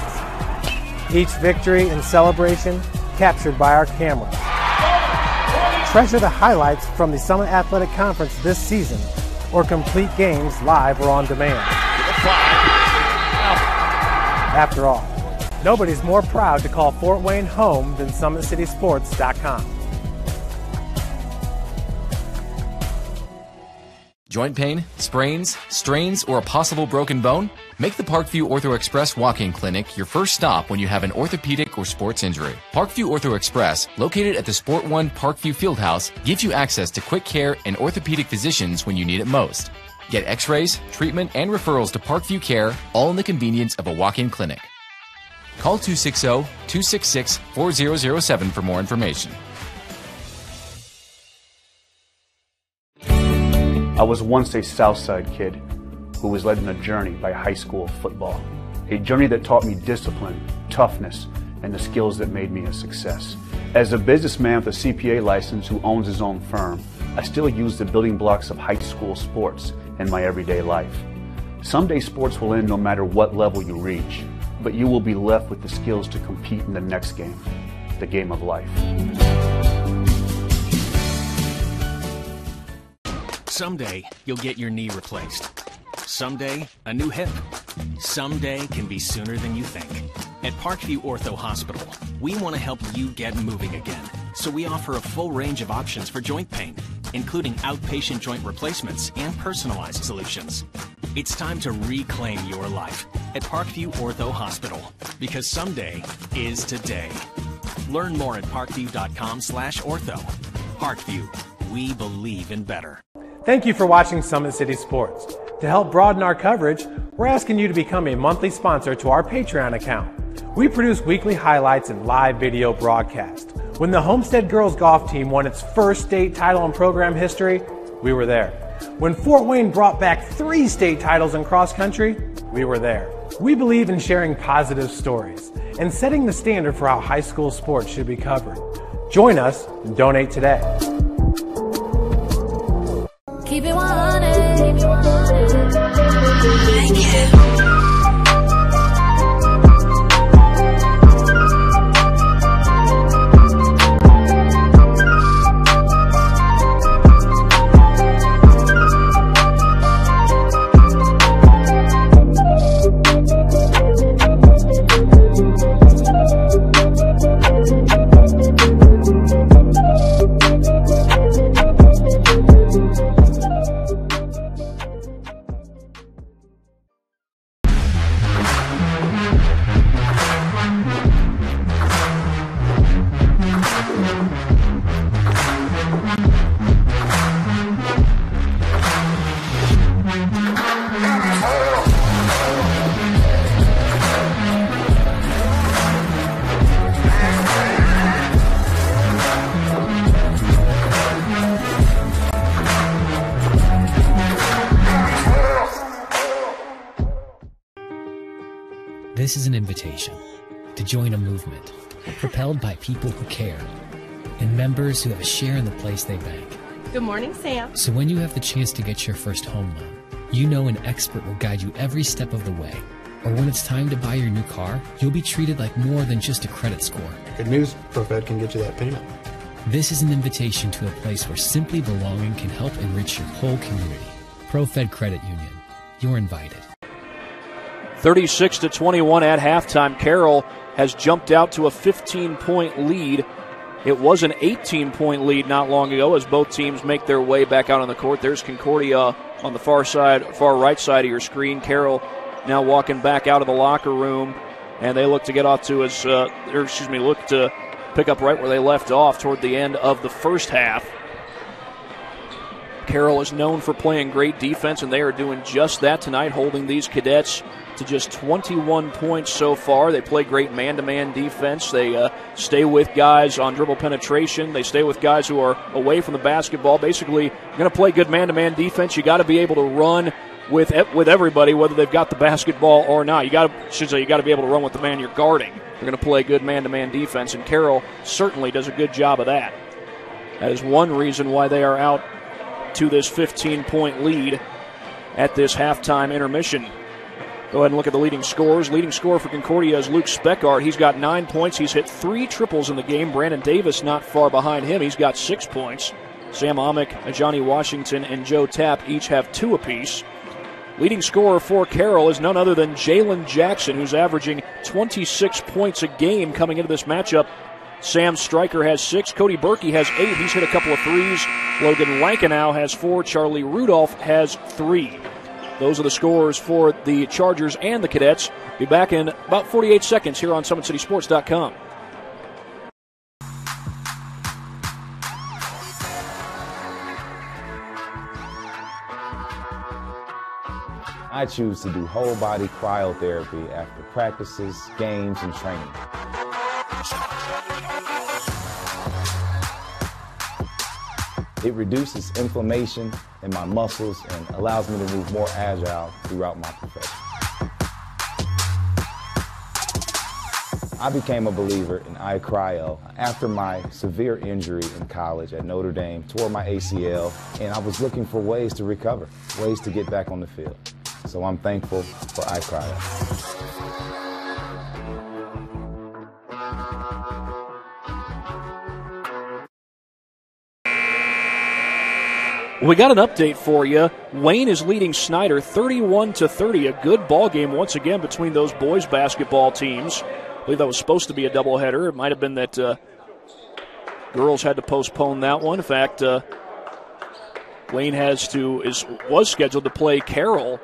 Each victory and celebration captured by our camera. Treasure the highlights from the Summit Athletic Conference this season, or complete games live or on demand. After all, nobody's more proud to call Fort Wayne home than SummitCitySports.com. Joint pain, sprains, strains, or a possible broken bone? Make the Parkview Ortho Express Walk-In Clinic your first stop when you have an orthopedic or sports injury. Parkview Ortho Express, located at the Sport One Parkview Fieldhouse, gives you access to quick care and orthopedic physicians when you need it most. Get x-rays, treatment, and referrals to Parkview Care, all in the convenience of a walk-in clinic. Call 260-266-4007 for more information. I was once a Southside kid who was led on a journey by high school football. A journey that taught me discipline, toughness, and the skills that made me a success. As a businessman with a CPA license who owns his own firm, I still use the building blocks of high school sports in my everyday life. Someday sports will end no matter what level you reach, but you will be left with the skills to compete in the next game, the game of life. Someday, you'll get your knee replaced. Someday, a new hip. Someday can be sooner than you think. At Parkview Ortho Hospital, we want to help you get moving again. So we offer a full range of options for joint pain, including outpatient joint replacements and personalized solutions. It's time to reclaim your life at Parkview Ortho Hospital, because someday is today. Learn more at parkview.com/ortho. Parkview, we believe in better. Thank you for watching Summit City Sports. To help broaden our coverage, we're asking you to become a monthly sponsor to our Patreon account. We produce weekly highlights and live video broadcast. When the Homestead girls golf team won its first state title in program history, we were there. When Fort Wayne brought back 3 state titles in cross country, we were there. We believe in sharing positive stories and setting the standard for how high school sports should be covered. Join us and donate today. Keep it 100. Keep it 100. Thank you. This is an invitation to join a movement propelled by people who care and members who have a share in the place they bank. Good morning, Sam. So when you have the chance to get your first home loan, you know an expert will guide you every step of the way. Or when it's time to buy your new car, you'll be treated like more than just a credit score. Good news, ProFed can get you that payment. This is an invitation to a place where simply belonging can help enrich your whole community. ProFed Credit Union. You're invited. 36-21 at halftime. Carroll has jumped out to a 15-point lead. It was an 18-point lead not long ago as both teams make their way back out on the court. There's Concordia on the far right side of your screen. Carroll now walking back out of the locker room, and they look to get off to look to pick up right where they left off toward the end of the first half. Carroll is known for playing great defense, and they are doing just that tonight, holding these cadets to just 21 points so far. They play great man-to-man defense. They stay with guys on dribble penetration. They stay with guys who are away from the basketball. Basically, you're going to play good man-to-man defense. You got to be able to run with everybody, whether they've got the basketball or not. You got to be able to run with the man you're guarding. You're going to play good man-to-man defense, and Carroll certainly does a good job of that. That is one reason why they are out to this 15-point lead at this halftime intermission. Go ahead and look at the leading scorers. Leading scorer for Concordia is Luke Speckart. He's got 9 points. He's hit 3 triples in the game. Brandon Davis not far behind him. He's got 6 points. Sam Amick, Johnny Washington, and Joe Tapp each have 2 apiece. Leading scorer for Carroll is none other than Jalen Jackson, who's averaging 26 points a game coming into this matchup. Sam Stryker has 6. Cody Berkey has 8. He's hit a couple of threes. Logan Lankenow has 4. Charlie Rudolph has 3. Those are the scores for the Chargers and the Cadets. Be back in about 48 seconds here on SummitCitySports.com. I choose to do whole body cryotherapy after practices, games, and training. It reduces inflammation in my muscles and allows me to move more agile throughout my profession. I became a believer in iCryo after my severe injury in college at Notre Dame, tore my ACL, and I was looking for ways to recover, ways to get back on the field. So I'm thankful for iCryo. We got an update for you. Wayne is leading Snyder 31-30. A good ball game once again between those boys basketball teams. I believe that was supposed to be a doubleheader. It might have been that girls had to postpone that one. In fact, Wayne was scheduled to play Carroll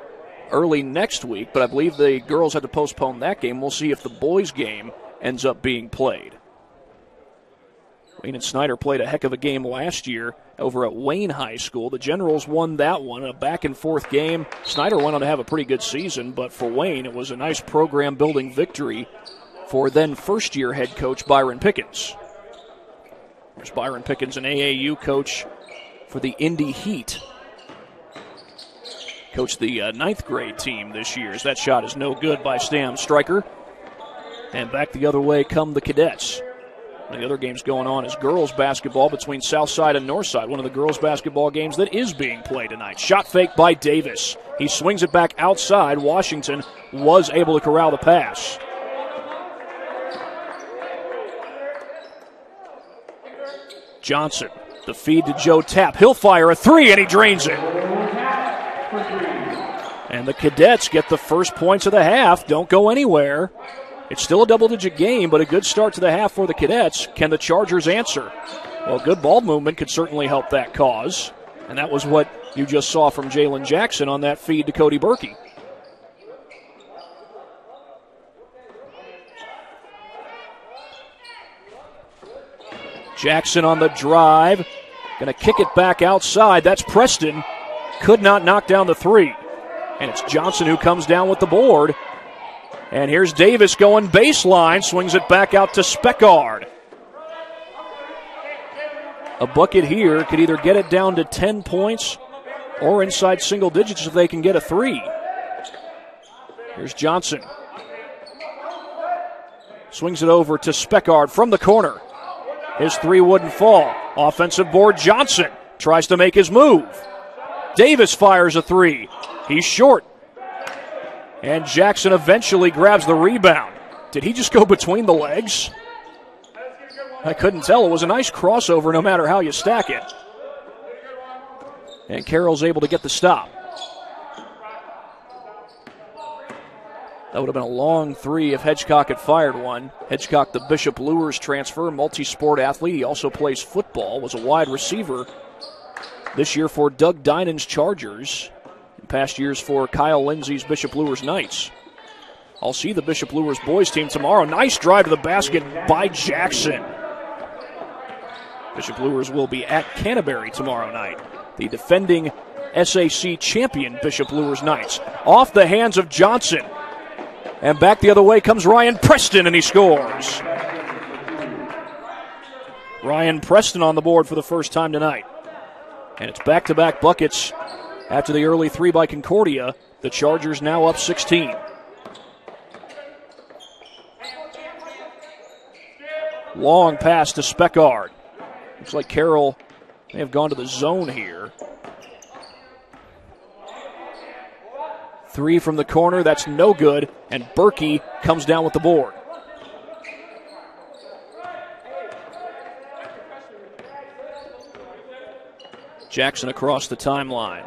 early next week, but I believe the girls had to postpone that game. We'll see if the boys game ends up being played. Wayne and Snyder played a heck of a game last year over at Wayne High School. The Generals won that one, a back-and-forth game. Snyder went on to have a pretty good season, but for Wayne, it was a nice program-building victory for then first-year head coach Byron Pickens. There's Byron Pickens, an AAU coach for the Indy Heat. Coached the 9th grade team this year, as that shot is no good by Sam Stryker. And back the other way come the Cadets. One of the other games going on is girls basketball between Southside and Northside. One of the girls basketball games that is being played tonight. Shot fake by Davis. He swings it back outside. Washington was able to corral the pass. Johnson, the feed to Joe Tapp. He'll fire a 3 and he drains it. And the Cadets get the first points of the half. Don't go anywhere. It's still a double-digit game, but a good start to the half for the Cadets. Can the Chargers answer? Well, good ball movement could certainly help that cause. And that was what you just saw from Jalen Jackson on that feed to Cody Berkey. Jackson on the drive. Going to kick it back outside. That's Preston. Could not knock down the 3. And it's Johnson who comes down with the board. And here's Davis going baseline, swings it back out to Speckard. A bucket here could either get it down to 10 points or inside single digits if they can get a 3. Here's Johnson. Swings it over to Speckard from the corner. His 3 wouldn't fall. Offensive board, Johnson tries to make his move. Davis fires a 3. He's short. And Jackson eventually grabs the rebound. Did he just go between the legs? I couldn't tell. It was a nice crossover no matter how you stack it. And Carroll's able to get the stop. That would have been a long 3 if Hedgecock had fired one. Hedgecock, the Bishop Luers transfer, multi-sport athlete. He also plays football, was a wide receiver this year for Doug Dinan's Chargers. In past years for Kyle Lindsay's Bishop Luers Knights. I'll see the Bishop Luers boys team tomorrow. Nice drive to the basket by Jackson. Bishop Luers will be at Canterbury tomorrow night. The defending SAC champion Bishop Luers Knights. Off the hands of Johnson. And back the other way comes Ryan Preston, and he scores. Ryan Preston on the board for the first time tonight. And it's back-to-back buckets after the early 3 by Concordia. The Chargers now up 16. Long pass to Speckard. Looks like Carroll may have gone to the zone here. 3 from the corner, that's no good, and Berkey comes down with the board. Jackson across the timeline.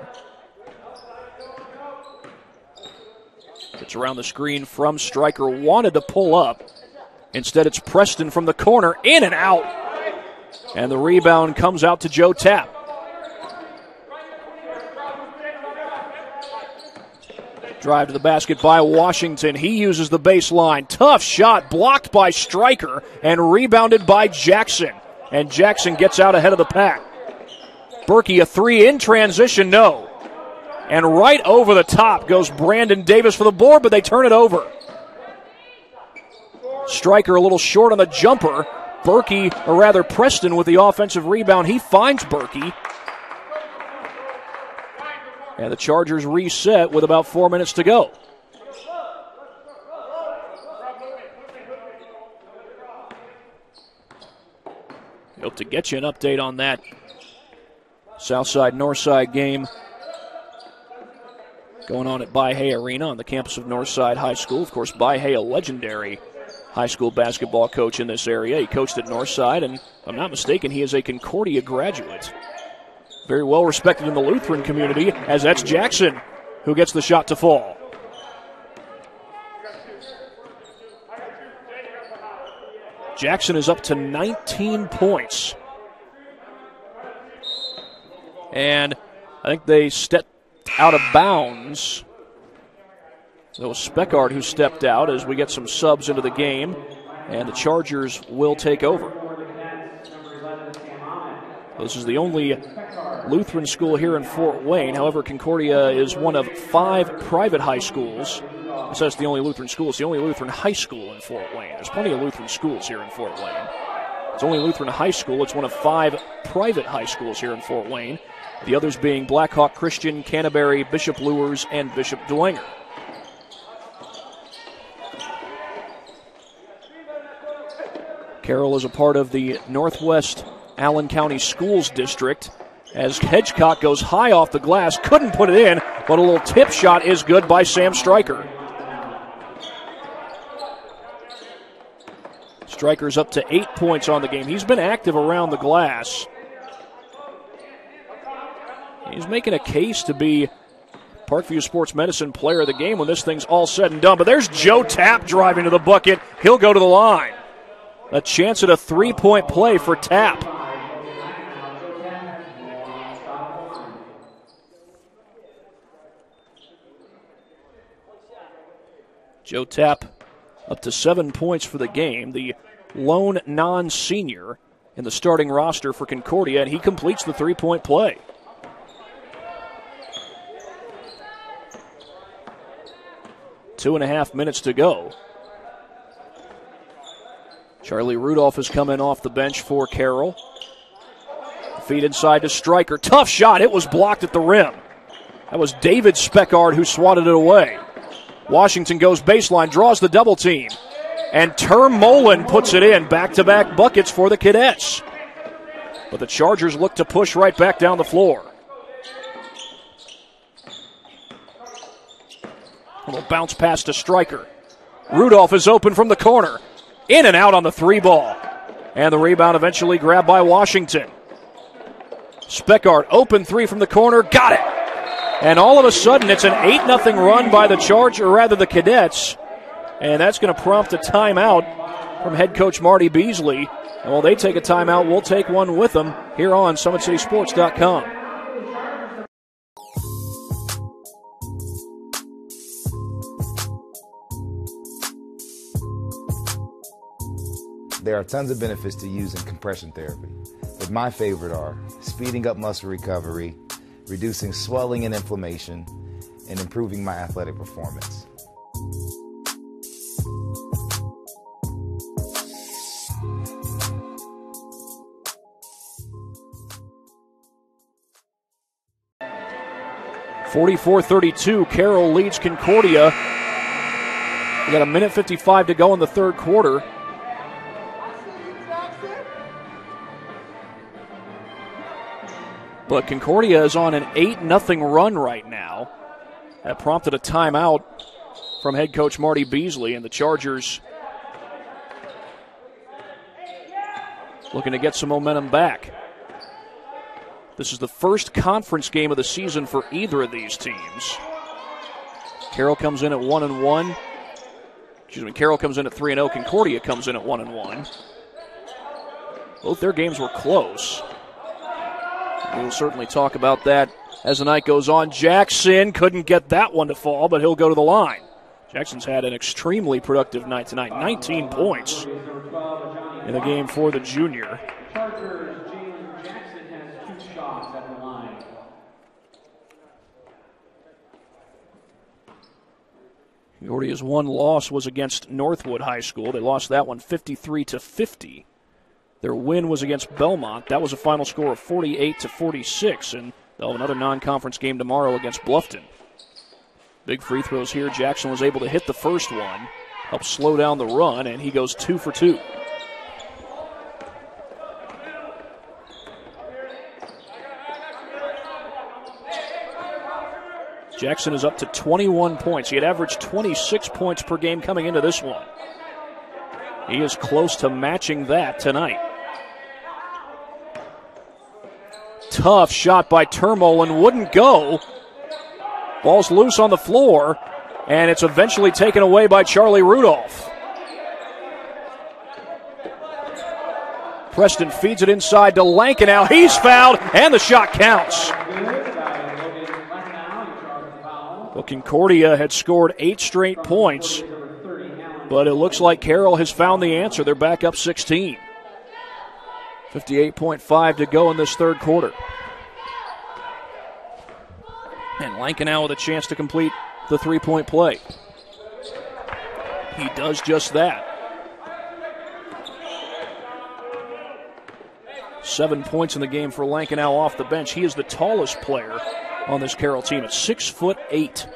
Gets around the screen from Stryker, wanted to pull up. Instead it's Preston from the corner, in and out. And the rebound comes out to Joe Tapp. Drive to the basket by Washington. He uses the baseline. Tough shot blocked by Stryker and rebounded by Jackson. And Jackson gets out ahead of the pack. Berkey, a 3 in transition, no. And right over the top goes Brandon Davis for the board, but they turn it over. Stryker a little short on the jumper. Berkey, or rather Preston, with the offensive rebound. He finds Berkey. And the Chargers reset with about 4 minutes to go. Hope to get you an update on that Southside-Northside game going on at By-Hay Arena on the campus of Northside High School. Of course, By-Hay, a legendary high school basketball coach in this area. He coached at Northside, and if I'm not mistaken, he is a Concordia graduate. Very well respected in the Lutheran community, as that's Jackson who gets the shot to fall. Jackson is up to 19 points. And I think they stepped out of bounds. It was Speckard who stepped out as we get some subs into the game, and the Chargers will take over. This is the only Lutheran school here in Fort Wayne. However, Concordia is one of 5 private high schools. So it's the only Lutheran school. It's the only Lutheran high school in Fort Wayne. There's plenty of Lutheran schools here in Fort Wayne. It's only Lutheran high school. It's one of 5 private high schools here in Fort Wayne. The others being Blackhawk Christian, Canterbury, Bishop Luers, and Bishop Dwenger. Carroll is a part of the Northwest Allen County Schools District as Hedgecock goes high off the glass. Couldn't put it in, but a little tip shot is good by Sam Stryker. Stryker's up to 8 points on the game. He's been active around the glass. He's making a case to be Parkview Sports Medicine Player of the Game when this thing's all said and done. But there's Joe Tapp driving to the bucket. He'll go to the line. A chance at a 3-point play for Tapp. Joe Tapp up to 7 points for the game. The lone non-senior in the starting roster for Concordia, and he completes the 3-point play. 2.5 minutes to go. Charlie Rudolph is coming off the bench for Carroll. Feed inside to Stryker. Tough shot. It was blocked at the rim. That was David Speckard who swatted it away. Washington goes baseline, draws the double team. And Termolen puts it in. Back-to-back buckets for the Cadets. But the Chargers look to push right back down the floor. A little bounce pass to Stryker. Rudolph is open from the corner. In and out on the 3-ball. And the rebound eventually grabbed by Washington. Speckard, open 3 from the corner. Got it. And all of a sudden, it's an 8-0 run by the Cadets. And that's going to prompt a timeout from head coach Marty Beasley. And while they take a timeout, we'll take one with them here on SummitCitySports.com. There are tons of benefits to using compression therapy, but my favorite are speeding up muscle recovery, reducing swelling and inflammation, and improving my athletic performance. (44-32), Carroll leads Concordia. We got 1:55 to go in the third quarter. But Concordia is on an 8-0 run right now. That prompted a timeout from head coach Marty Beasley, and the Chargers looking to get some momentum back. This is the first conference game of the season for either of these teams. Carroll comes in at 1-1. Carroll comes in at 3-0. Concordia comes in at 1-1. Both their games were close. We'll certainly talk about that as the night goes on. Jackson couldn't get that one to fall, but he'll go to the line. Jackson's had an extremely productive night tonight. 19 points in the game for the junior. Jackson has 2 shots at the line. Concordia's one loss was against Northwood High School. They lost that one 53-50. Their win was against Belmont. That was a final score of 48-46, and they'll have another non-conference game tomorrow against Bluffton. Big free throws here. Jackson was able to hit the first one, help slow down the run, and he goes 2 for 2. Jackson is up to 21 points. He had averaged 26 points per game coming into this one. He is close to matching that tonight. Tough shot by Termolen, wouldn't go. Ball's loose on the floor, and it's eventually taken away by Charlie Rudolph. Preston feeds it inside to Lankenau. He's fouled, and the shot counts. Well, Concordia had scored 8 straight points, but it looks like Carroll has found the answer. They're back up 16. 58.5 to go in this third quarter. And Lankenau with a chance to complete the 3-point play. He does just that. 7 points in the game for Lankenau off the bench. He is the tallest player on this Carroll team at 6'8".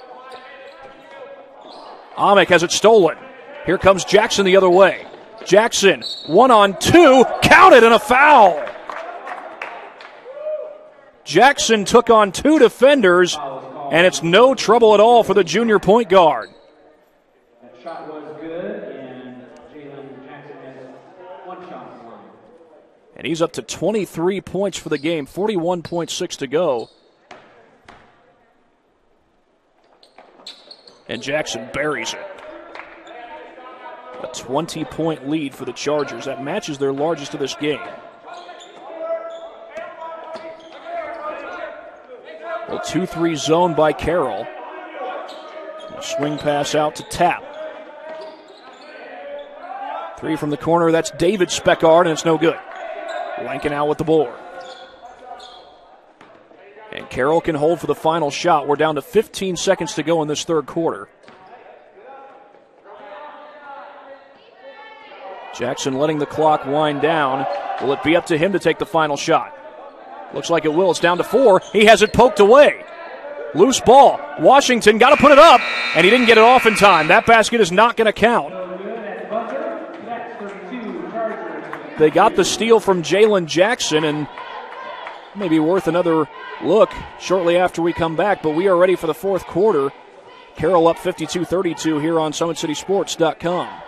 Amick has it stolen. Here comes Jackson the other way. Jackson, 1-on-2, counted, and a foul. Jackson took on 2 defenders, and it's no trouble at all for the junior point guard. That shot was good, and Jalen Jackson has 1 shot on the line. And he's up to 23 points for the game, 41.6 to go. And Jackson buries it. A 20-point lead for the Chargers. That matches their largest of this game. A 2-3 zone by Carroll. A swing pass out to Tapp. 3 from the corner. That's David Speckard, and it's no good. Lankenau with the board. And Carroll can hold for the final shot. We're down to 15 seconds to go in this third quarter. Jackson letting the clock wind down. Will it be up to him to take the final shot? Looks like it will. It's down to 4. He has it poked away. Loose ball. Washington got to put it up, and he didn't get it off in time. That basket is not going to count. They got the steal from Jalen Jackson, and maybe worth another look shortly after we come back, but we are ready for the fourth quarter. Carroll up 52-32 here on SummitCitySports.com.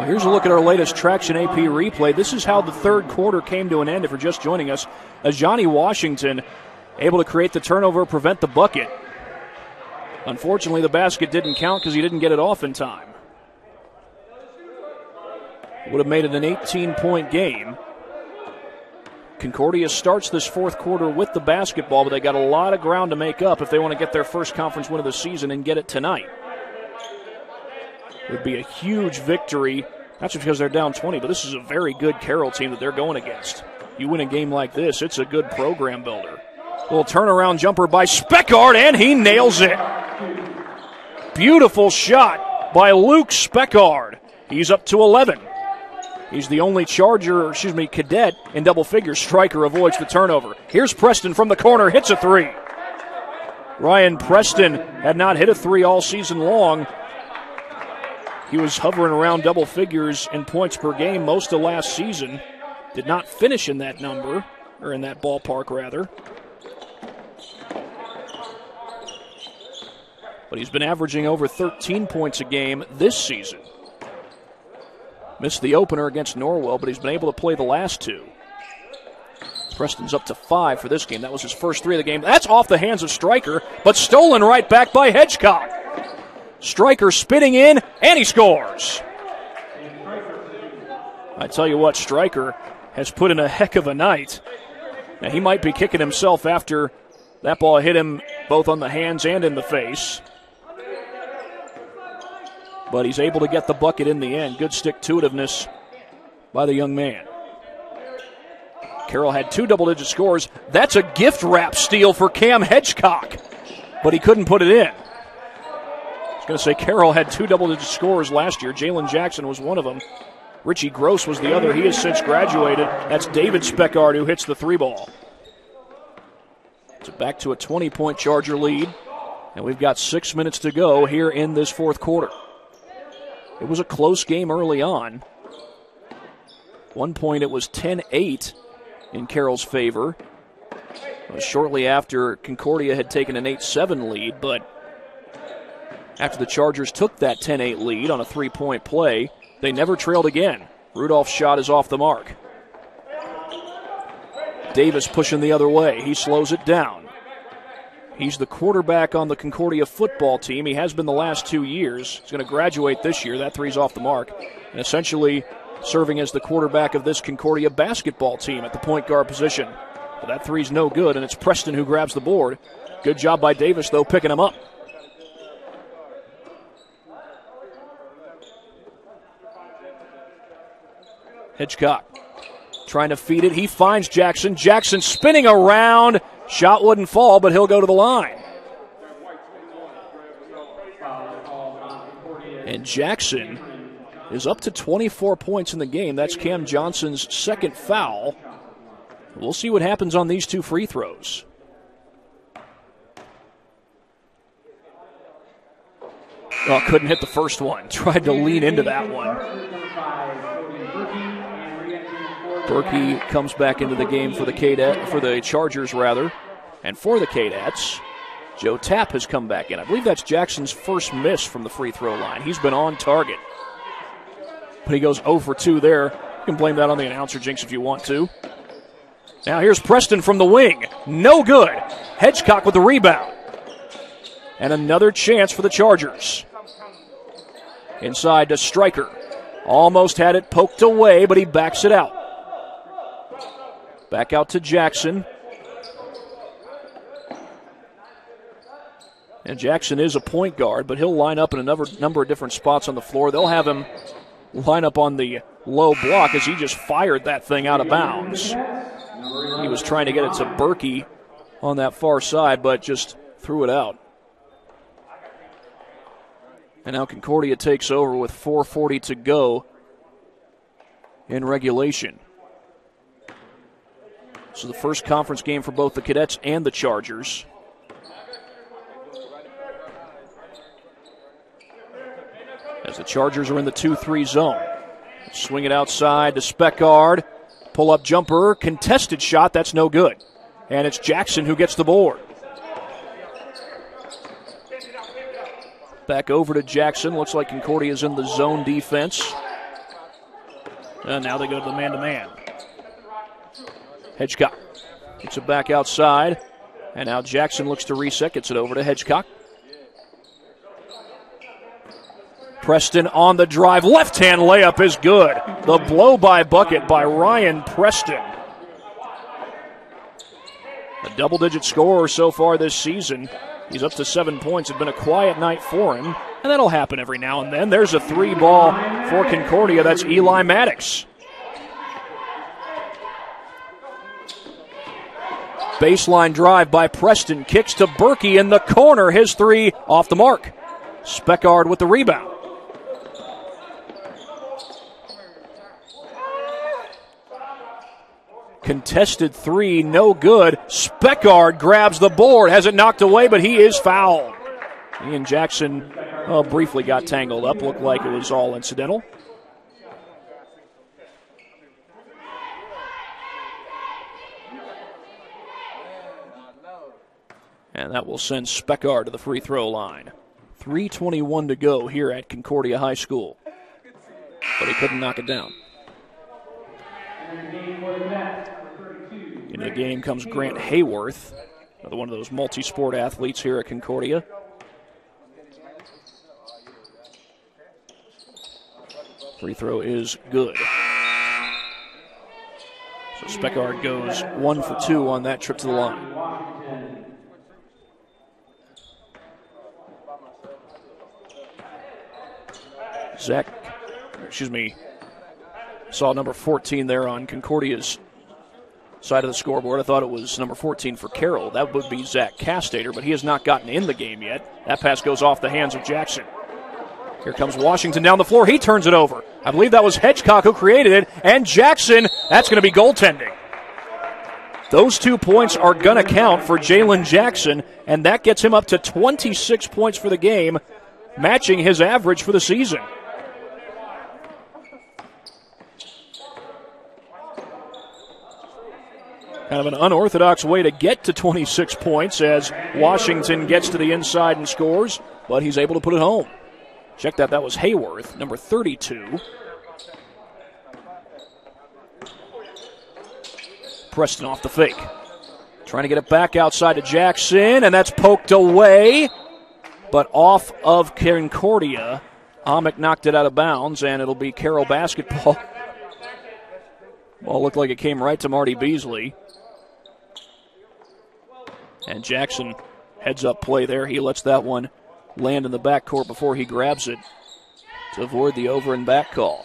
Here's a look at our latest Traction AP replay. This is how the third quarter came to an end if you're just joining us. Johnny Washington able to create the turnover, prevent the bucket. Unfortunately, the basket didn't count because he didn't get it off in time. Would have made it an 18-point game. Concordia starts this fourth quarter with the basketball, but they got a lot of ground to make up if they want to get their first conference win of the season and get it tonight. It would be a huge victory. Not just because they're down 20, but this is a very good Carroll team that they're going against. You win a game like this, it's a good program builder. Little turnaround jumper by Speckard, and he nails it. Beautiful shot by Luke Speckard. He's up to 11. He's the only cadet in double figures. Stryker avoids the turnover. Here's Preston from the corner, hits a three. Ryan Preston had not hit a three all season long. He was hovering around double figures in points per game most of last season. Did not finish in that number, or in that ballpark, rather. But he's been averaging over 13 points a game this season. Missed the opener against Norwell, but he's been able to play the last two. Preston's up to 5 for this game. That was his first 3 of the game. That's off the hands of Stryker, but stolen right back by Hedgecock. Stryker spinning in, and he scores. I tell you what, Stryker has put in a heck of a night. Now, he might be kicking himself after that ball hit him both on the hands and in the face. But he's able to get the bucket in the end. Good stick-to-itiveness by the young man. Carroll had 2 double-digit scores. That's a gift wrap steal for Cam Hedgecock, but he couldn't put it in. I was going to say Carroll had 2 double-digit scores last year. Jalen Jackson was one of them. Richie Gross was the other. He has since graduated. That's David Speckard who hits the 3-ball. So back to a 20-point Charger lead, and we've got 6 minutes to go here in this fourth quarter. It was a close game early on. One point it was 10-8 in Carroll's favor. Shortly after, Concordia had taken an 8-7 lead, but after the Chargers took that 10-8 lead on a 3-point play, they never trailed again. Rudolph's shot is off the mark. Davis pushing the other way. He slows it down. He's the quarterback on the Concordia football team. He has been the last 2 years. He's going to graduate this year. That 3's off the mark. And essentially serving as the quarterback of this Concordia basketball team at the point guard position. But that 3's no good, and it's Preston who grabs the board. Good job by Davis, though, picking him up. Hitchcock trying to feed it. He finds Jackson. Jackson spinning around. Shot wouldn't fall, but he'll go to the line. And Jackson is up to 24 points in the game. That's Cam Johnson's second foul. We'll see what happens on these 2 free throws. Oh, couldn't hit the first one. Tried to lean into that one. Berkey comes back into the game for the Chargers, rather. And for the Cadettes, Joe Tapp has come back in. I believe that's Jackson's first miss from the free throw line. He's been on target. But he goes 0 for 2 there. You can blame that on the announcer jinx if you want to. Now here's Preston from the wing. No good. Hedgecock with the rebound. And another chance for the Chargers. Inside to Stryker. Almost had it poked away, but he backs it out. Back out to Jackson. And Jackson is a point guard, but he'll line up in a number of different spots on the floor. They'll have him line up on the low block as he just fired that thing out of bounds. He was trying to get it to Berkey on that far side, but just threw it out. And now Concordia takes over with 4:40 to go in regulation. So the first conference game for both the Cadets and the Chargers. As the Chargers are in the 2-3 zone. Swing it outside to Speckard. Pull-up jumper, contested shot, that's no good. And it's Jackson who gets the board. Back over to Jackson. Looks like Concordia's in the zone defense. And now they go to the man-to-man. Hedgecock gets it back outside. And now Jackson looks to reset, gets it over to Hedgecock. Preston on the drive. Left-hand layup is good. The blow-by bucket by Ryan Preston. A double-digit scorer so far this season. He's up to 7 points. It's been a quiet night for him, and that'll happen every now and then. There's a 3-ball for Concordia. That's Eli Maddox. Baseline drive by Preston. Kicks to Berkey in the corner. His 3 off the mark. Speckard with the rebound. Contested 3, no good. Speckard grabs the board, has it knocked away, but he is fouled. Ian Jackson briefly got tangled up, looked like it was all incidental. And that will send Speckard to the free throw line. 3:21 to go here at Concordia High School. But he couldn't knock it down. Into the game comes Grant Hayworth, another one of those multi-sport athletes here at Concordia. Free throw is good. So Speckard goes 1 for 2 on that trip to the line. Saw number 14 there on Concordia's side of the scoreboard. I thought it was number 14 for Carroll. That would be Zach Castater, but he has not gotten in the game yet. That pass goes off the hands of Jackson. Here comes Washington down the floor. He turns it over. I believe that was Hedgecock who created it, and Jackson, that's going to be goaltending. Those 2 points are going to count for Jalen Jackson, and that gets him up to 26 points for the game, matching his average for the season. Kind of an unorthodox way to get to 26 points as Washington gets to the inside and scores, but he's able to put it home. Check that. That was Hayworth, number 32. Preston off the fake. Trying to get it back outside to Jackson, and that's poked away, but off of Concordia. Amick knocked it out of bounds, and it'll be Carroll basketball. Ball looked like it came right to Marty Beasley. And Jackson heads up play there. He lets that one land in the backcourt before he grabs it to avoid the over and back call.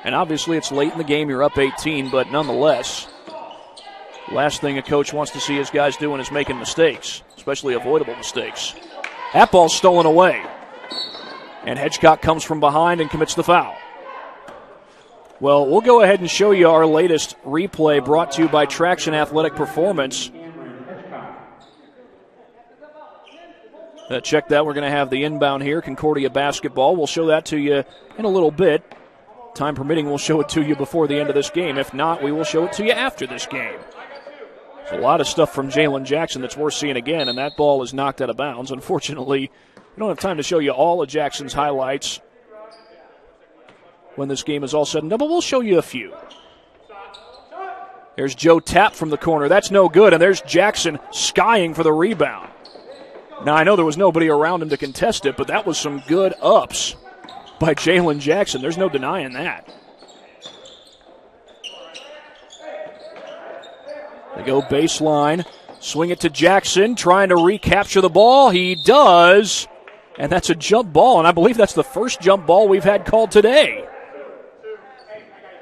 And obviously it's late in the game. You're up 18, but nonetheless, last thing a coach wants to see his guys doing is making mistakes, especially avoidable mistakes. That ball's stolen away. And Hedgecock comes from behind and commits the foul. Well, we'll go ahead and show you our latest replay brought to you by Traction Athletic Performance. Check that. We're going to have the inbound here, Concordia basketball. We'll show that to you in a little bit. Time permitting, we'll show it to you before the end of this game. If not, we will show it to you after this game. There's a lot of stuff from Jalen Jackson that's worth seeing again, and that ball is knocked out of bounds. Unfortunately, we don't have time to show you all of Jackson's highlights when this game is all said and done, but we'll show you a few. There's Joe Tapp from the corner. That's no good, and there's Jackson skying for the rebound. Now, I know there was nobody around him to contest it, but that was some good ups by Jalen Jackson. There's no denying that. They go baseline, swing it to Jackson, trying to recapture the ball. He does, and that's a jump ball, and I believe that's the first jump ball we've had called today.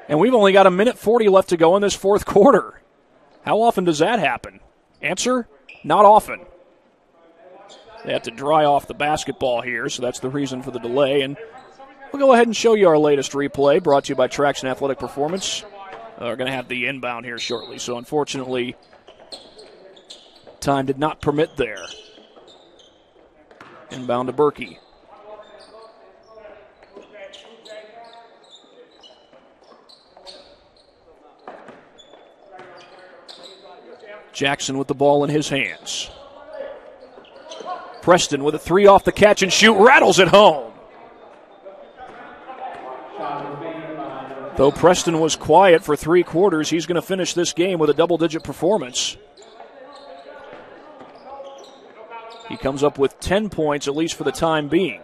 And we've only got 1:40 left to go in this fourth quarter. How often does that happen? Answer, not often. They have to dry off the basketball here, so that's the reason for the delay. And we'll go ahead and show you our latest replay, brought to you by Traction Athletic Performance. We're going to have the inbound here shortly, so unfortunately, time did not permit there. Inbound to Berkey. Jackson with the ball in his hands. Preston with a three off the catch and shoot, rattles it home. Though Preston was quiet for 3 quarters, he's going to finish this game with a double-digit performance. He comes up with 10 points, at least for the time being.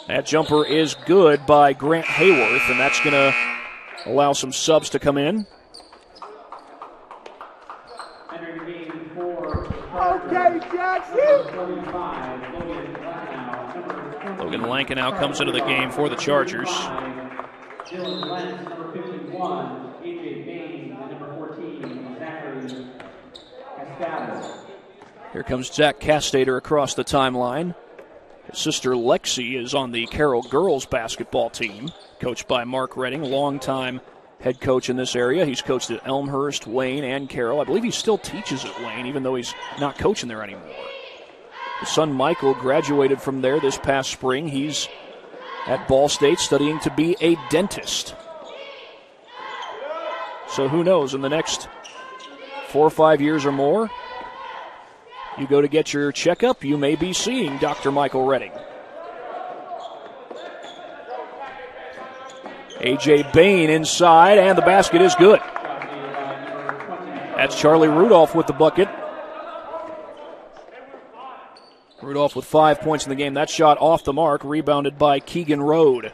That jumper is good by Grant Hayworth, and that's going to allow some subs to come in. Okay, Jackson. Logan Lankenau comes into the game for the Chargers. Dylan Lentz, number 51, AJ Bain, and number 14, Zachary Castaldo. Here comes Zach Castater across the timeline. His sister Lexi is on the Carroll girls basketball team, coached by Mark Redding, longtime head coach in this area. He's coached at Elmhurst, Wayne, and Carroll. I believe he still teaches at Wayne, even though he's not coaching there anymore. His son Michael graduated from there this past spring. He's at Ball State studying to be a dentist. So who knows, in the next 4 or 5 years or more, you go to get your checkup, you may be seeing Dr. Michael Redding. A.J. Bain inside, and the basket is good. That's Charlie Rudolph with the bucket. Rudolph with 5 points in the game. That shot off the mark, rebounded by Keegan Rode.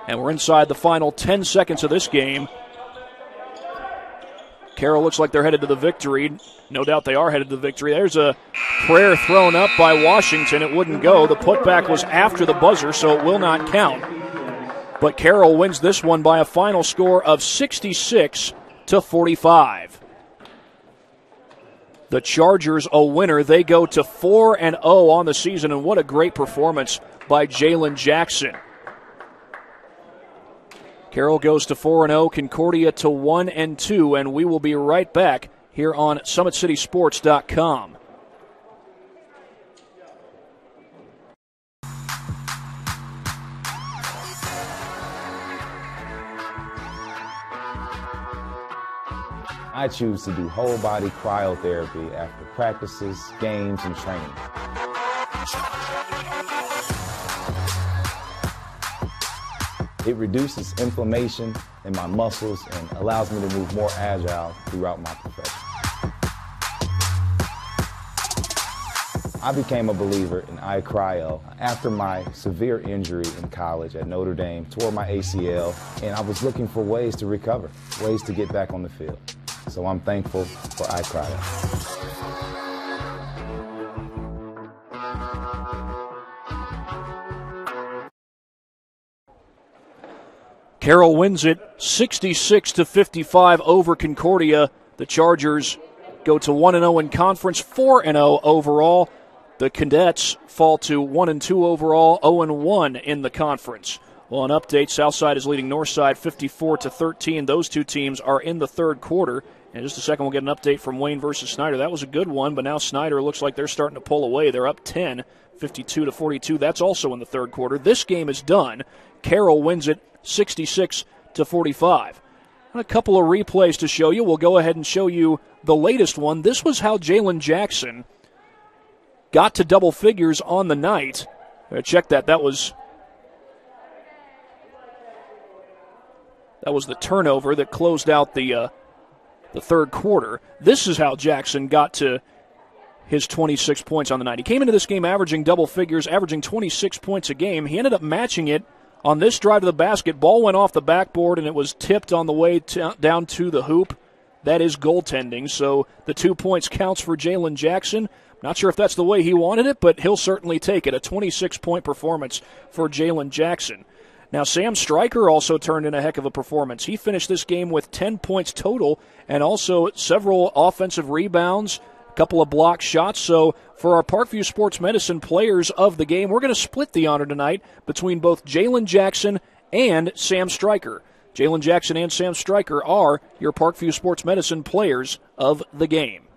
And we're inside the final 10 seconds of this game. Carroll looks like they're headed to the victory. No doubt they are headed to the victory. There's a prayer thrown up by Washington. It wouldn't go. The putback was after the buzzer, so it will not count. But Carroll wins this one by a final score of 66-45. The Chargers a winner. They go to 4-0 on the season, and what a great performance by Jalen Jackson. Carroll goes to 4-0, Concordia to 1-2, and we will be right back here on SummitCitySports.com. I choose to do whole body cryotherapy after practices, games, and training. It reduces inflammation in my muscles and allows me to move more agile throughout my profession. I became a believer in iCryo after my severe injury in college at Notre Dame, tore my ACL, and I was looking for ways to recover, ways to get back on the field. So I'm thankful for iCryo. Carroll wins it 66-55 over Concordia. The Chargers go to 1-0 in conference, 4-0 overall. The Cadets fall to 1-2 overall, 0-1 in the conference. Well, an update, Southside is leading Northside 54-13. Those two teams are in the third quarter. In just a second, we'll get an update from Wayne versus Snyder. That was a good one, but now Snyder looks like they're starting to pull away. They're up 10, 52-42. That's also in the third quarter. This game is done. Carroll wins it 66-45. A couple of replays to show you. We'll go ahead and show you the latest one. This was how Jalen Jackson got to double figures on the night. Check that. That was the turnover that closed out the third quarter. This is how Jackson got to his 26 points on the night. He came into this game averaging double figures, averaging 26 points a game. He ended up matching it on this drive to the basket. Ball went off the backboard, and it was tipped on the way down to the hoop. That is goaltending, so the 2 points counts for Jalen Jackson. Not sure if that's the way he wanted it, but he'll certainly take it. A 26-point performance for Jalen Jackson. Now, Sam Stryker also turned in a heck of a performance. He finished this game with 10 points total and also several offensive rebounds, a couple of blocked shots. So for our Parkview Sports Medicine players of the game, we're going to split the honor tonight between both Jalen Jackson and Sam Stryker. Jalen Jackson and Sam Stryker are your Parkview Sports Medicine players of the game.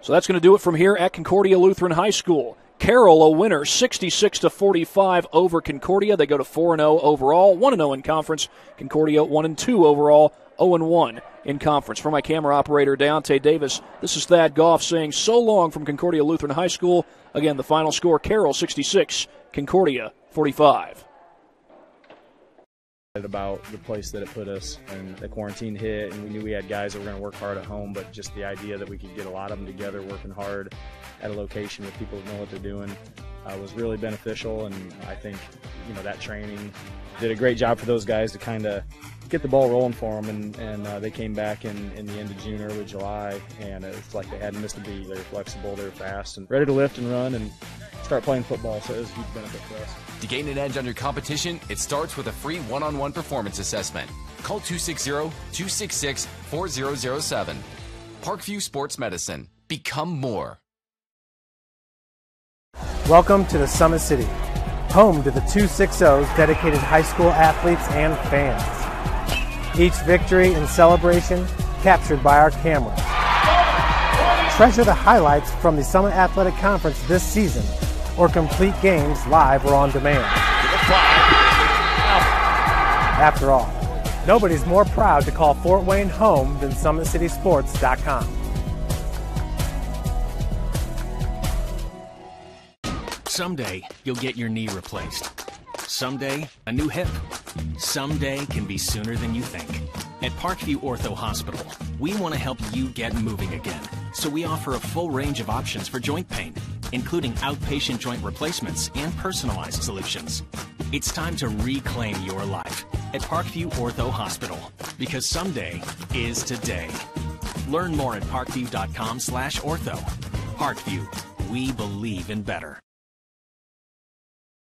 So that's going to do it from here at Concordia Lutheran High School. Carroll a winner, 66-45 over Concordia. They go to 4-0 overall, 1-0 in conference. Concordia 1-2 overall, 0-1 in conference. For my camera operator, Deontay Davis, this is Thad Goff saying so long from Concordia Lutheran High School. Again, the final score, Carroll 66, Concordia 45. About the place that it put us, and the quarantine hit, and we knew we had guys that were going to work hard at home, but just the idea that we could get a lot of them together working hard at a location with people that know what they're doing was really beneficial. And I think that training did a great job for those guys to kind of get the ball rolling for them, and they came back in the end of June, early July, and it's like they hadn't missed a beat. They were flexible, they were fast, and ready to lift and run and start playing football, so it was a huge benefit for us. To gain an edge on your competition, it starts with a free one-on-one performance assessment. Call 260-266-4007. Parkview Sports Medicine. Become more. Welcome to the Summit City, home to the 260's dedicated high school athletes and fans. Each victory and celebration captured by our cameras. Treasure the highlights from the Summit Athletic Conference this season, or complete games live or on demand. After all, nobody's more proud to call Fort Wayne home than SummitCitySports.com. Someday, you'll get your knee replaced. Someday, a new hip. Someday can be sooner than you think. At Parkview Ortho Hospital, we want to help you get moving again. So we offer a full range of options for joint pain, including outpatient joint replacements and personalized solutions. It's time to reclaim your life at Parkview Ortho Hospital, because someday is today. Learn more at parkview.com/ortho. Parkview, we believe in better.